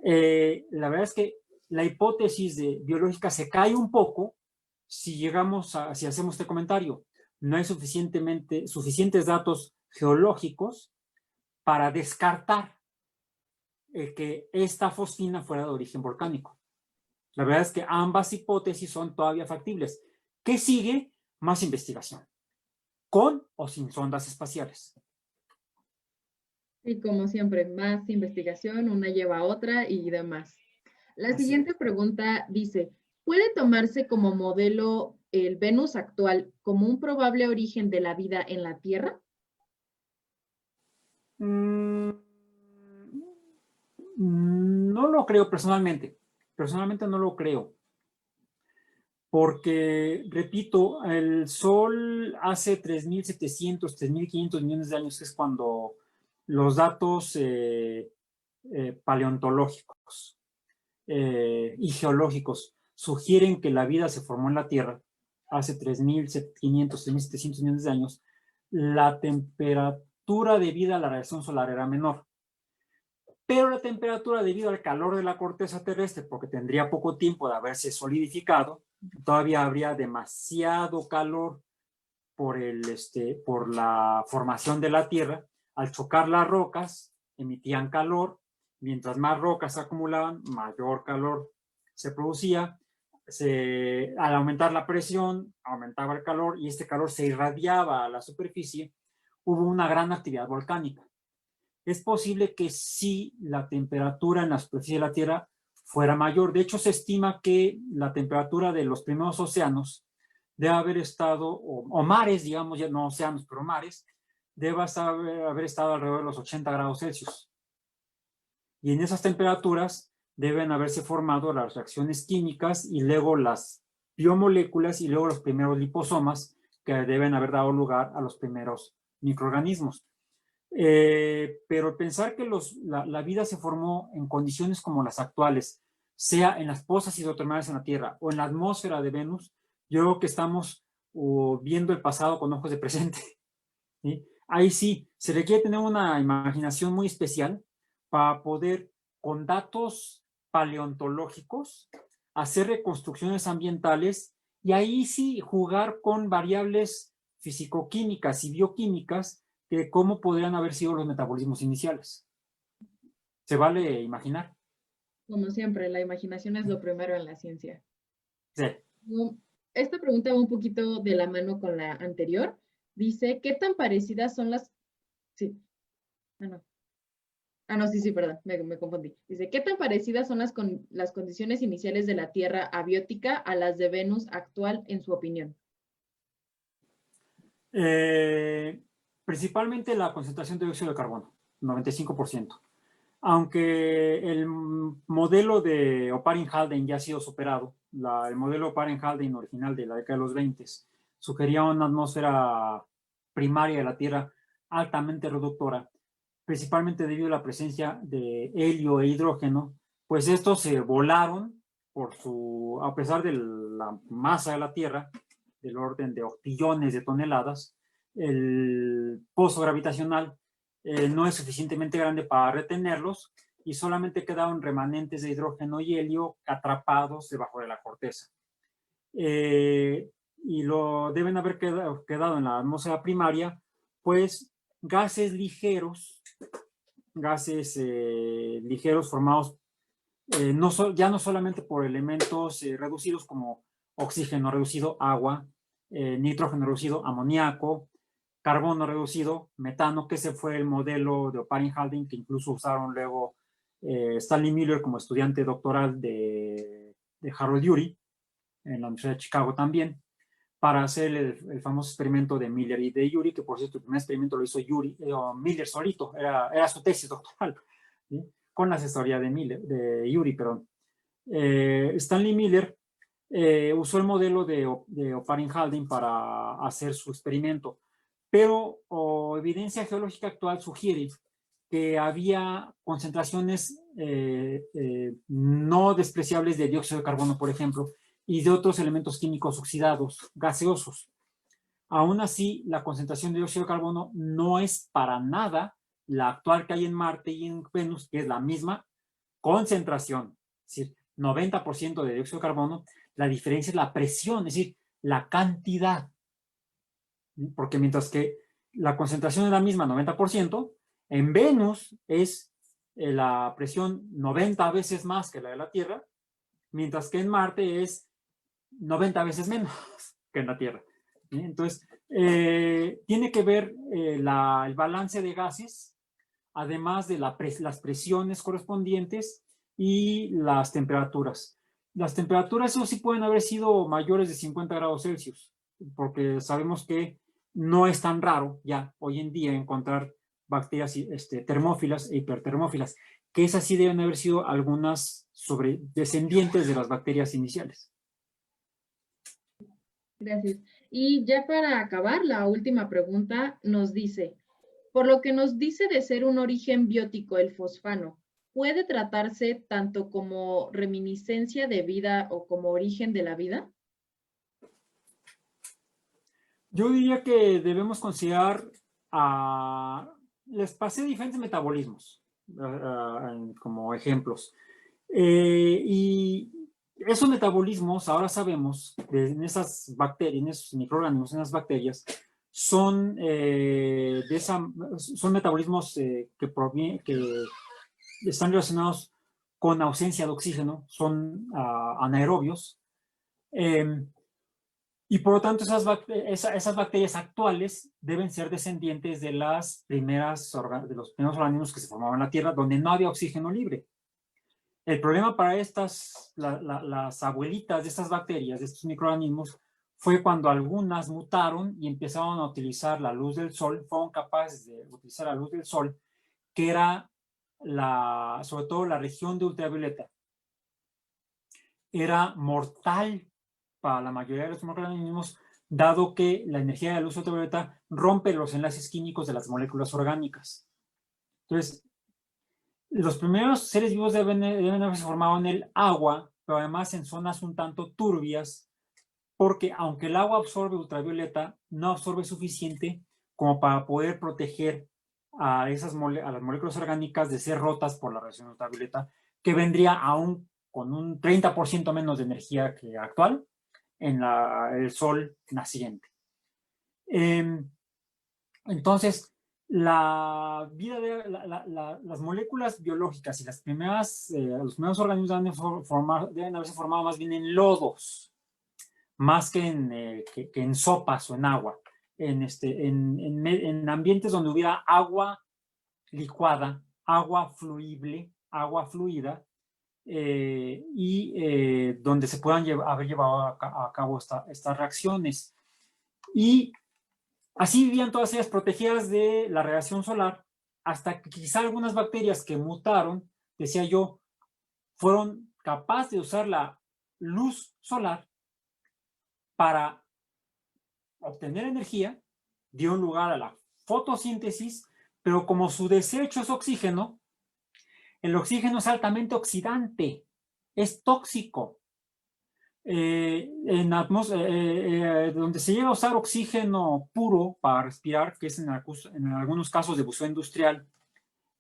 la verdad es que la hipótesis biológica se cae un poco si hacemos este comentario. No hay suficientes datos geológicos para descartar que esta fosfina fuera de origen volcánico. La verdad es que ambas hipótesis son todavía factibles. ¿Qué sigue? Más investigación, con o sin sondas espaciales. Y como siempre, más investigación, una lleva a otra y demás. La Así siguiente es. pregunta dice, ¿puede tomarse como modelo el Venus actual como un probable origen de la vida en la Tierra? No lo creo personalmente. Personalmente no lo creo. Porque, repito, el Sol hace 3.700, 3.500 millones de años, que es cuando los datos paleontológicos y geológicos sugieren que la vida se formó en la Tierra hace 3.500, 3.700 millones de años, la temperatura temperatura debido a la radiación solar era menor. Pero la temperatura debido al calor de la corteza terrestre, porque tendría poco tiempo de haberse solidificado, todavía habría demasiado calor por la formación de la Tierra. Al chocar las rocas, emitían calor. Mientras más rocas se acumulaban, mayor calor se producía. Al aumentar la presión, aumentaba el calor y este calor se irradiaba a la superficie. Hubo una gran actividad volcánica. Es posible que sí la temperatura en la superficie de la Tierra fuera mayor. De hecho, se estima que la temperatura de los primeros océanos debe haber estado, o mares, digamos, ya no océanos, pero mares, debe haber estado alrededor de los 80 grados Celsius. Y en esas temperaturas deben haberse formado las reacciones químicas y luego las biomoléculas y luego los primeros liposomas que deben haber dado lugar a los primeros microorganismos. Pero pensar que la vida se formó en condiciones como las actuales, sea en las pozas hidrotermales en la Tierra o en la atmósfera de Venus, yo creo que estamos viendo el pasado con ojos de presente. ¿Sí? Ahí sí, se requiere tener una imaginación muy especial para poder, con datos paleontológicos, hacer reconstrucciones ambientales y ahí sí jugar con variables fisicoquímicas y bioquímicas de cómo podrían haber sido los metabolismos iniciales. ¿Se vale imaginar? Como siempre, la imaginación es lo primero en la ciencia. Sí. Esta pregunta va un poquito de la mano con la anterior. Dice, ¿qué tan parecidas son las... Sí. Sí, perdón, me confundí. Dice, ¿qué tan parecidas son las condiciones iniciales de la Tierra abiótica a las de Venus actual, en su opinión? Principalmente la concentración de dióxido de carbono, 95%. Aunque el modelo de Oparin-Haldane ya ha sido superado, el modelo Oparin-Haldane original de la década de los 20 sugería una atmósfera primaria de la Tierra altamente reductora, principalmente debido a la presencia de helio e hidrógeno, pues estos se volaron a pesar de la masa de la Tierra, del orden de octillones de toneladas, el pozo gravitacional no es suficientemente grande para retenerlos y solamente quedaron remanentes de hidrógeno y helio atrapados debajo de la corteza. Y lo deben haber quedado en la atmósfera primaria, pues gases ligeros formados ya no solamente por elementos reducidos como oxígeno reducido, agua, nitrógeno reducido, amoníaco, carbono reducido, metano, que ese fue el modelo de Oparin-Haldane que incluso usaron luego Stanley Miller como estudiante doctoral de Harold Urey en la Universidad de Chicago también, para hacer el famoso experimento de Miller y de Urey, que por cierto el primer experimento lo hizo Miller solito, era su tesis doctoral, ¿sí? Con la asesoría de Urey, perdón. Stanley Miller usó el modelo de Oparin-Haldane para hacer su experimento, pero evidencia geológica actual sugiere que había concentraciones no despreciables de dióxido de carbono, por ejemplo, y de otros elementos químicos oxidados, gaseosos. Aún así, la concentración de dióxido de carbono no es para nada la actual que hay en Marte y en Venus, que es la misma concentración, es decir, 90% de dióxido de carbono. La diferencia es la presión, es decir, la cantidad. Porque mientras que la concentración es la misma, 90%, en Venus es la presión 90 veces más que la de la Tierra, mientras que en Marte es 90 veces menos que en la Tierra. Entonces, tiene que ver el balance de gases, además de las presiones correspondientes y las temperaturas. Las temperaturas, eso sí, pueden haber sido mayores de 50 grados Celsius, porque sabemos que no es tan raro ya hoy en día encontrar bacterias termófilas e hipertermófilas, que esas sí deben haber sido algunas descendientes de las bacterias iniciales. Gracias. Y ya para acabar, la última pregunta nos dice, por lo que nos dice de ser un origen biótico el fosfano, ¿puede tratarse tanto como reminiscencia de vida o como origen de la vida? Yo diría que debemos considerar a les pasé diferentes metabolismos como ejemplos. Y esos metabolismos, ahora sabemos, en esas bacterias, en esos microorganismos, en las bacterias, son metabolismos que están relacionados con ausencia de oxígeno, son anaerobios. Y por lo tanto, esas bacterias actuales deben ser descendientes de los primeros organismos que se formaban en la Tierra, donde no había oxígeno libre. El problema para las abuelitas de estas bacterias, de estos microorganismos, fue cuando algunas mutaron y empezaron a utilizar la luz del sol, fueron capaces de utilizar la luz del sol, que era sobre todo la región de ultravioleta. Era mortal para la mayoría de los microorganismos, dado que la energía de la luz ultravioleta rompe los enlaces químicos de las moléculas orgánicas. Entonces, los primeros seres vivos deben haberse formado en el agua, pero además en zonas un tanto turbias, porque aunque el agua absorbe ultravioleta, no absorbe suficiente como para poder proteger a las moléculas orgánicas de ser rotas por la radiación ultravioleta, que vendría aún con un 30% menos de energía que actual en el sol naciente. Entonces, las moléculas biológicas y los primeros organismos deben haberse formado más bien en lodos, más que en sopas o en agua, en ambientes donde hubiera agua licuada, agua fluible, agua fluida, y donde se puedan haber llevado a cabo estas reacciones. Y así vivían todas ellas protegidas de la radiación solar, hasta que quizá algunas bacterias que mutaron, decía yo, fueron capaces de usar la luz solar para obtener energía, dio lugar a la fotosíntesis, pero como su desecho es oxígeno, el oxígeno es altamente oxidante, es tóxico. Donde se llega a usar oxígeno puro para respirar, que es en algunos casos de buceo industrial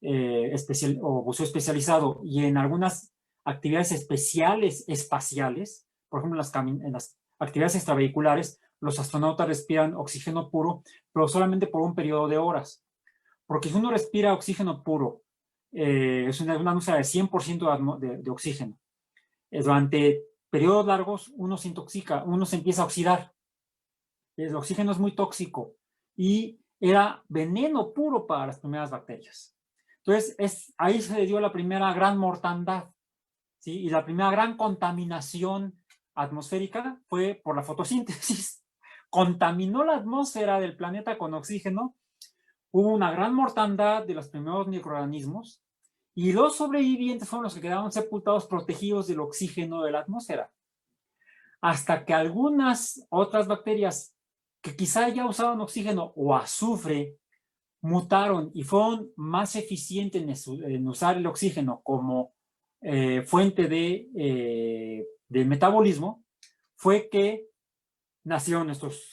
o buceo especializado, y en algunas actividades especiales espaciales, por ejemplo en las actividades extravehiculares, los astronautas respiran oxígeno puro, pero solamente por un periodo de horas. Porque si uno respira oxígeno puro, es una muestra de 100% de oxígeno. Durante periodos largos uno se intoxica, uno se empieza a oxidar. El oxígeno es muy tóxico y era veneno puro para las primeras bacterias. Entonces, ahí se dio la primera gran mortandad, ¿sí? Y la primera gran contaminación atmosférica fue por la fotosíntesis. Contaminó la atmósfera del planeta con oxígeno, hubo una gran mortandad de los primeros microorganismos, y los sobrevivientes fueron los que quedaron sepultados protegidos del oxígeno de la atmósfera. Hasta que algunas otras bacterias que quizá ya usaban oxígeno o azufre mutaron y fueron más eficientes en usar el oxígeno como fuente de metabolismo, fue que nacieron nuestros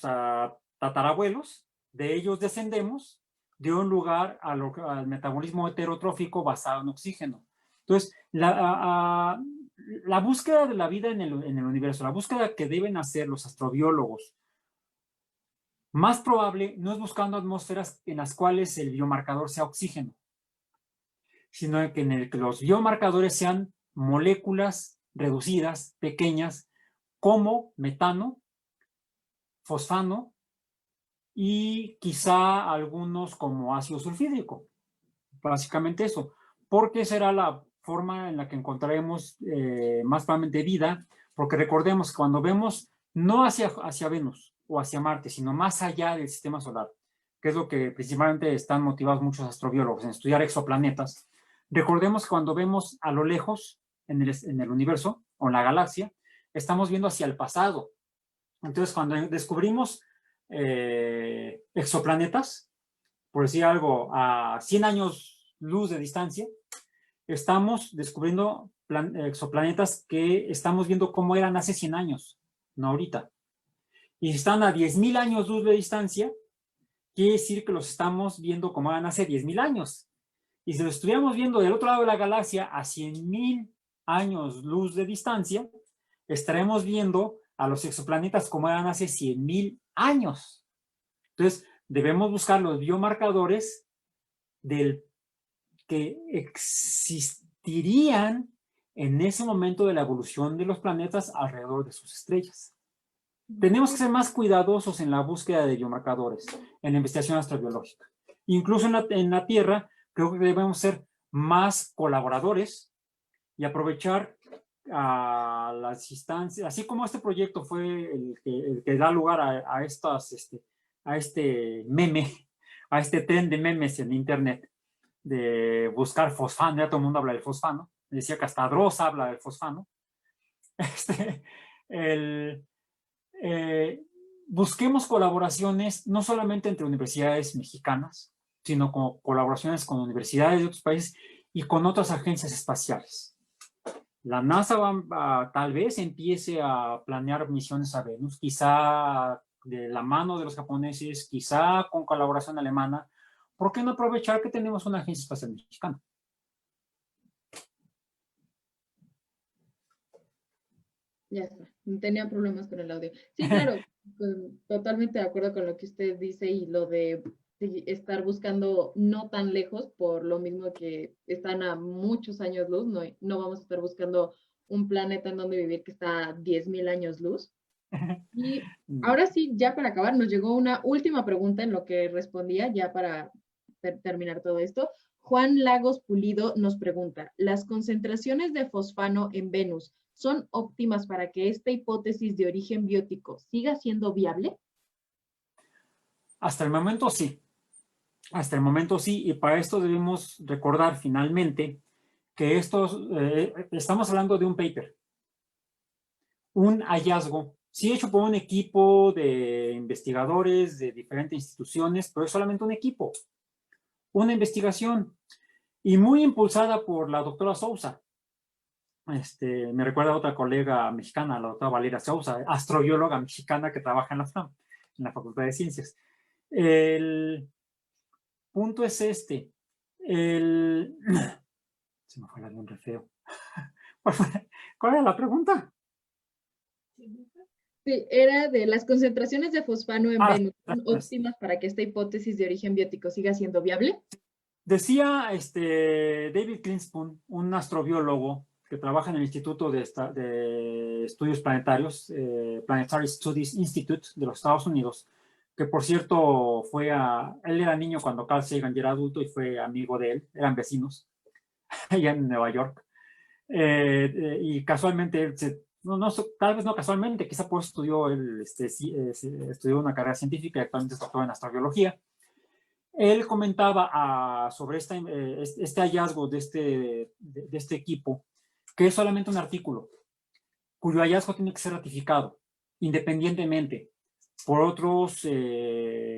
tatarabuelos, de ellos descendemos, dio lugar al metabolismo heterotrófico basado en oxígeno. Entonces, la búsqueda de la vida en el universo, la búsqueda que deben hacer los astrobiólogos, más probable no es buscando atmósferas en las cuales el biomarcador sea oxígeno, sino que los biomarcadores sean moléculas reducidas, pequeñas, como metano, fosfano, y quizá algunos como ácido sulfídrico. Básicamente eso, porque será la forma en la que encontraremos más probablemente vida, porque recordemos que cuando vemos no hacia Venus o hacia Marte, sino más allá del sistema solar, que es lo que principalmente están motivados muchos astrobiólogos en estudiar exoplanetas, recordemos que cuando vemos a lo lejos en el universo o en la galaxia, estamos viendo hacia el pasado. Entonces, cuando descubrimos exoplanetas, por decir algo, a 100 años luz de distancia, estamos descubriendo exoplanetas que estamos viendo cómo eran hace 100 años, no ahorita. Y si están a 10,000 años luz de distancia, quiere decir que los estamos viendo como eran hace 10,000 años. Y si los estuviéramos viendo del otro lado de la galaxia a 100,000 años luz de distancia, estaremos viendo a los exoplanetas como eran hace 100,000 años. Entonces, debemos buscar los biomarcadores del que existirían en ese momento de la evolución de los planetas alrededor de sus estrellas. Tenemos que ser más cuidadosos en la búsqueda de biomarcadores, en la investigación astrobiológica. Incluso en la Tierra, creo que debemos ser más colaboradores y aprovechar las instancias, así como este proyecto fue el que da lugar a este meme, a este tren de memes en Internet, de buscar fosfano. Ya todo el mundo habla del fosfano. Decía que hasta Dross habla del fosfano. Busquemos colaboraciones no solamente entre universidades mexicanas, sino como colaboraciones con universidades de otros países y con otras agencias espaciales. La NASA tal vez empiece a planear misiones a Venus, quizá de la mano de los japoneses, quizá con colaboración alemana. ¿Por qué no aprovechar que tenemos una agencia espacial mexicana? Ya está, tenía problemas con el audio. Sí, claro, totalmente de acuerdo con lo que usted dice y lo de estar buscando no tan lejos, por lo mismo que están a muchos años luz, no vamos a estar buscando un planeta en donde vivir que está a 10,000 años luz. Y ahora sí, ya para acabar, nos llegó una última pregunta en lo que respondía, ya para terminar todo esto. Juan Lagos Pulido nos pregunta, ¿las concentraciones de fosfano en Venus son óptimas para que esta hipótesis de origen biótico siga siendo viable? Hasta el momento sí. Hasta el momento sí, y para esto debemos recordar finalmente que estamos hablando de un paper, un hallazgo, sí hecho por un equipo de investigadores de diferentes instituciones, pero es solamente un equipo, una investigación, y muy impulsada por la doctora Sousa. Me recuerda a otra colega mexicana, la doctora Valeria Sousa, astrobióloga mexicana que trabaja en la FNAM, en la Facultad de Ciencias. El punto es este. Se me fue el avión re feo. ¿Cuál era la pregunta? Sí, era de las concentraciones de fosfano en Venus, ¿son óptimas para que esta hipótesis de origen biótico siga siendo viable? Decía David Grinspoon, un astrobiólogo que trabaja en el Instituto de Estudios Planetarios, Planetary Studies Institute de los Estados Unidos, que por cierto él era niño cuando Carl Sagan ya era adulto y fue amigo de él, eran vecinos allá en Nueva York. Y casualmente él tal vez no casualmente, quizá por eso estudió una carrera científica y actualmente es doctor en astrobiología. Él comentaba sobre este hallazgo de este equipo, que es solamente un artículo, cuyo hallazgo tiene que ser ratificado independientemente por otros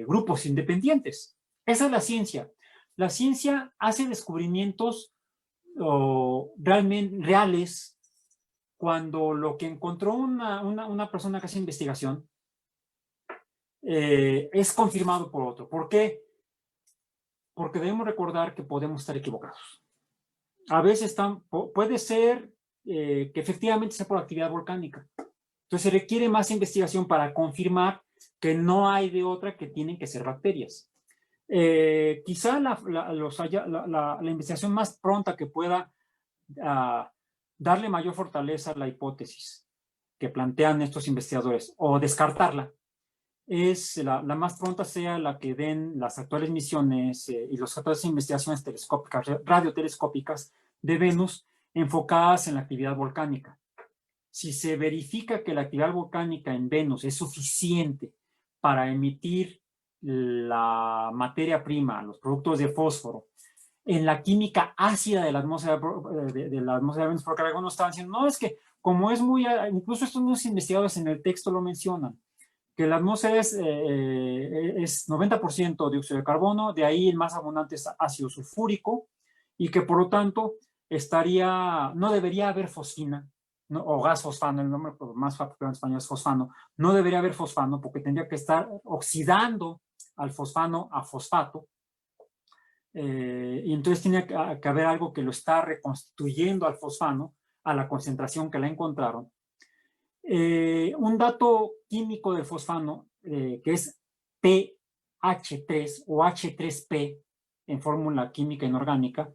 grupos independientes. Esa es la ciencia. La ciencia hace descubrimientos realmente reales cuando lo que encontró una persona que hace investigación es confirmado por otro. ¿Por qué? Porque debemos recordar que podemos estar equivocados. A veces puede ser que efectivamente sea por actividad volcánica. Entonces se requiere más investigación para confirmar que no hay de otra, que tienen que ser bacterias. Quizá la investigación más pronta que pueda darle mayor fortaleza a la hipótesis que plantean estos investigadores o descartarla es la más pronta sea la que den las actuales misiones y las actuales investigaciones telescópicas, radiotelescópicas de Venus enfocadas en la actividad volcánica. Si se verifica que la actividad volcánica en Venus es suficiente para emitir la materia prima, los productos de fósforo, en la química ácida de la atmósfera de Venus, porque algunos estaban diciendo, no, es que como es incluso estos mismos investigadores en el texto lo mencionan, que la atmósfera es 90% dióxido de carbono, de ahí el más abundante es ácido sulfúrico, y que por lo tanto no debería haber fosfina, ¿no? O gas fosfano, el nombre más popular en español es fosfano, no debería haber fosfano porque tendría que estar oxidando alfosfano a fosfato. Y entonces tiene que haber algo que lo está reconstituyendo al fosfano a la concentración que la encontraron. Un dato químico del fosfano, que es PH3 o H3P en fórmula química inorgánica.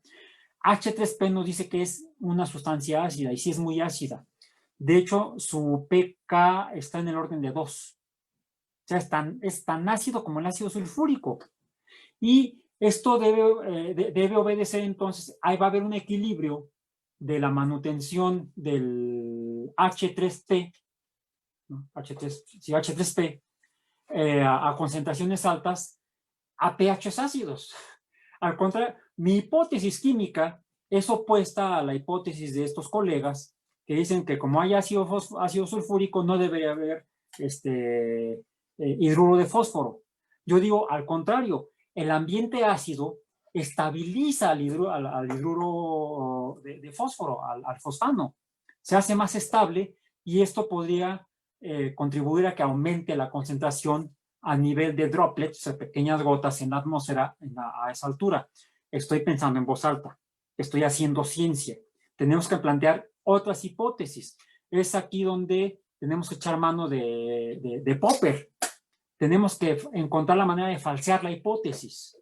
H3P nos dice que es una sustancia ácida y sí es muy ácida. De hecho, su pK está en el orden de 2. O sea, es tan ácido como el ácido sulfúrico. Y esto debe obedecer, entonces, ahí va a haber un equilibrio de la manutención del H3P, ¿no? H3P, a concentraciones altas, a pHs ácidos. Al contrario, mi hipótesis química es opuesta a la hipótesis de estos colegas que dicen que como hay ácido sulfúrico no debería haber hidruro de fósforo. Yo digo al contrario, el ambiente ácido estabiliza al hidruro de fósforo, al fosfano. Se hace más estable y esto podría contribuir a que aumente la concentración a nivel de droplets, o sea, pequeñas gotas en la atmósfera a esa altura. Estoy pensando en voz alta, estoy haciendo ciencia. Tenemos que plantear otras hipótesis. Es aquí donde tenemos que echar mano de Popper. Tenemos que encontrar la manera de falsear la hipótesis.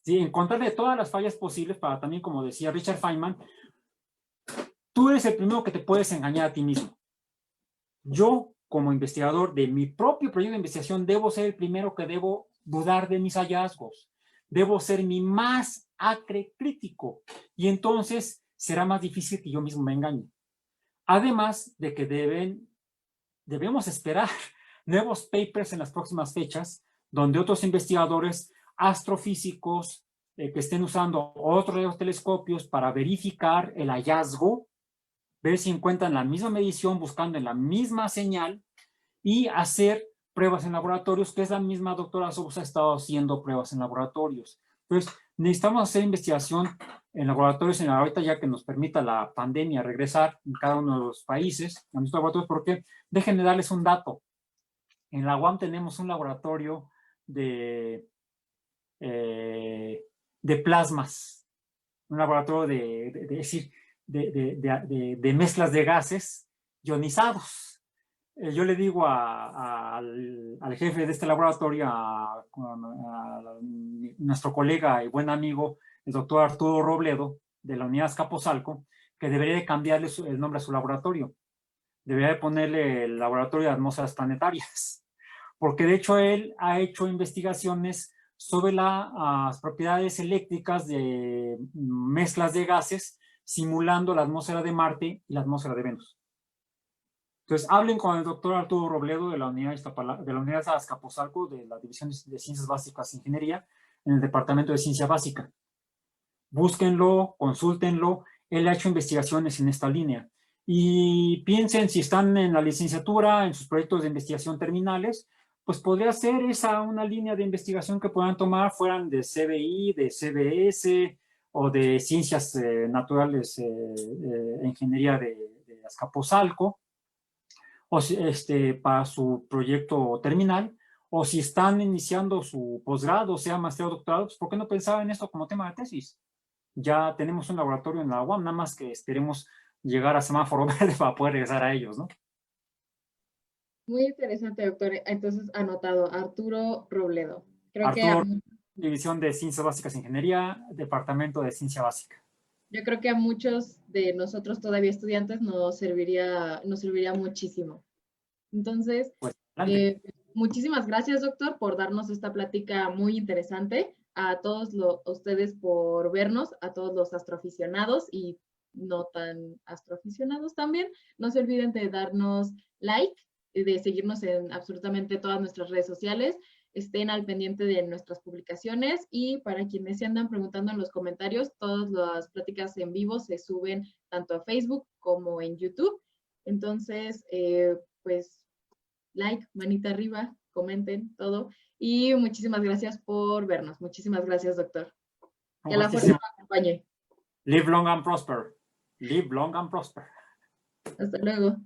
¿Sí? Encontrarle todas las fallas posibles para también, como decía Richard Feynman, tú eres el primero que te puedes engañar a ti mismo. Yo, como investigador de mi propio proyecto de investigación, debo ser el primero que debo dudar de mis hallazgos. Debo ser mi más acre crítico. Y entonces será más difícil que yo mismo me engañe. Además de que debemos esperar nuevos papers en las próximas fechas, donde otros investigadores astrofísicos que estén usando otros telescopios para verificar el hallazgo, ver si encuentran la misma medición buscando en la misma señal y hacer pruebas en laboratorios, que es la misma doctora Sousa ha estado haciendo pruebas en laboratorios. Entonces, necesitamos hacer investigación en laboratorios en ahorita ya que nos permita la pandemia regresar en cada uno de los países a nuestros laboratorios, porque déjenme darles un dato. En la UAM tenemos un laboratorio de plasmas, un laboratorio de mezclas de gases ionizados. Yo le digo al jefe de este laboratorio, a nuestro colega y buen amigo, el doctor Arturo Robledo, de la unidad Azcapotzalco, que debería de cambiarle el nombre a su laboratorio. Debería de ponerle el laboratorio de atmósferas planetarias, porque de hecho él ha hecho investigaciones sobre las propiedades eléctricas de mezclas de gases simulando la atmósfera de Marte y la atmósfera de Venus. Entonces, hablen con el doctor Arturo Robledo de la unidad Azcapotzalco, de la División de Ciencias Básicas e Ingeniería, en el Departamento de Ciencia Básica. Búsquenlo, consúltenlo. Él ha hecho investigaciones en esta línea. Y piensen, si están en la licenciatura, en sus proyectos de investigación terminales, pues podría ser esa una línea de investigación que puedan tomar, fueran de CBI, de CBS o de Ciencias Naturales, Ingeniería de Azcapotzalco, o para su proyecto terminal, o si están iniciando su posgrado, sea maestría o doctorado, pues ¿por qué no pensar en esto como tema de tesis? Ya tenemos un laboratorio en la UAM, nada más que esperemos llegar a semáforo verde para poder regresar a ellos, ¿no? Muy interesante, doctor. Entonces, anotado, Arturo Robledo. Creo Arturo, que División de Ciencias Básicas e Ingeniería, Departamento de Ciencia Básica. yo creo que a muchos de nosotros todavía estudiantes nos serviría muchísimo. Entonces, Pues, muchísimas gracias, doctor, por darnos esta plática muy interesante. A todos ustedes por vernos, a todos los astroaficionados y no tan astroaficionados también. No se olviden de darnos like, de seguirnos en absolutamente todas nuestras redes sociales. Estén al pendiente de nuestras publicaciones y para quienes se andan preguntando en los comentarios, todas las pláticas en vivo se suben tanto a Facebook como en YouTube. Entonces, pues like, manita arriba, comenten todo. Y muchísimas gracias por vernos. Muchísimas gracias, doctor. Que la fuerza nos acompañe. Live long and prosper. Live long and prosper. Hasta luego.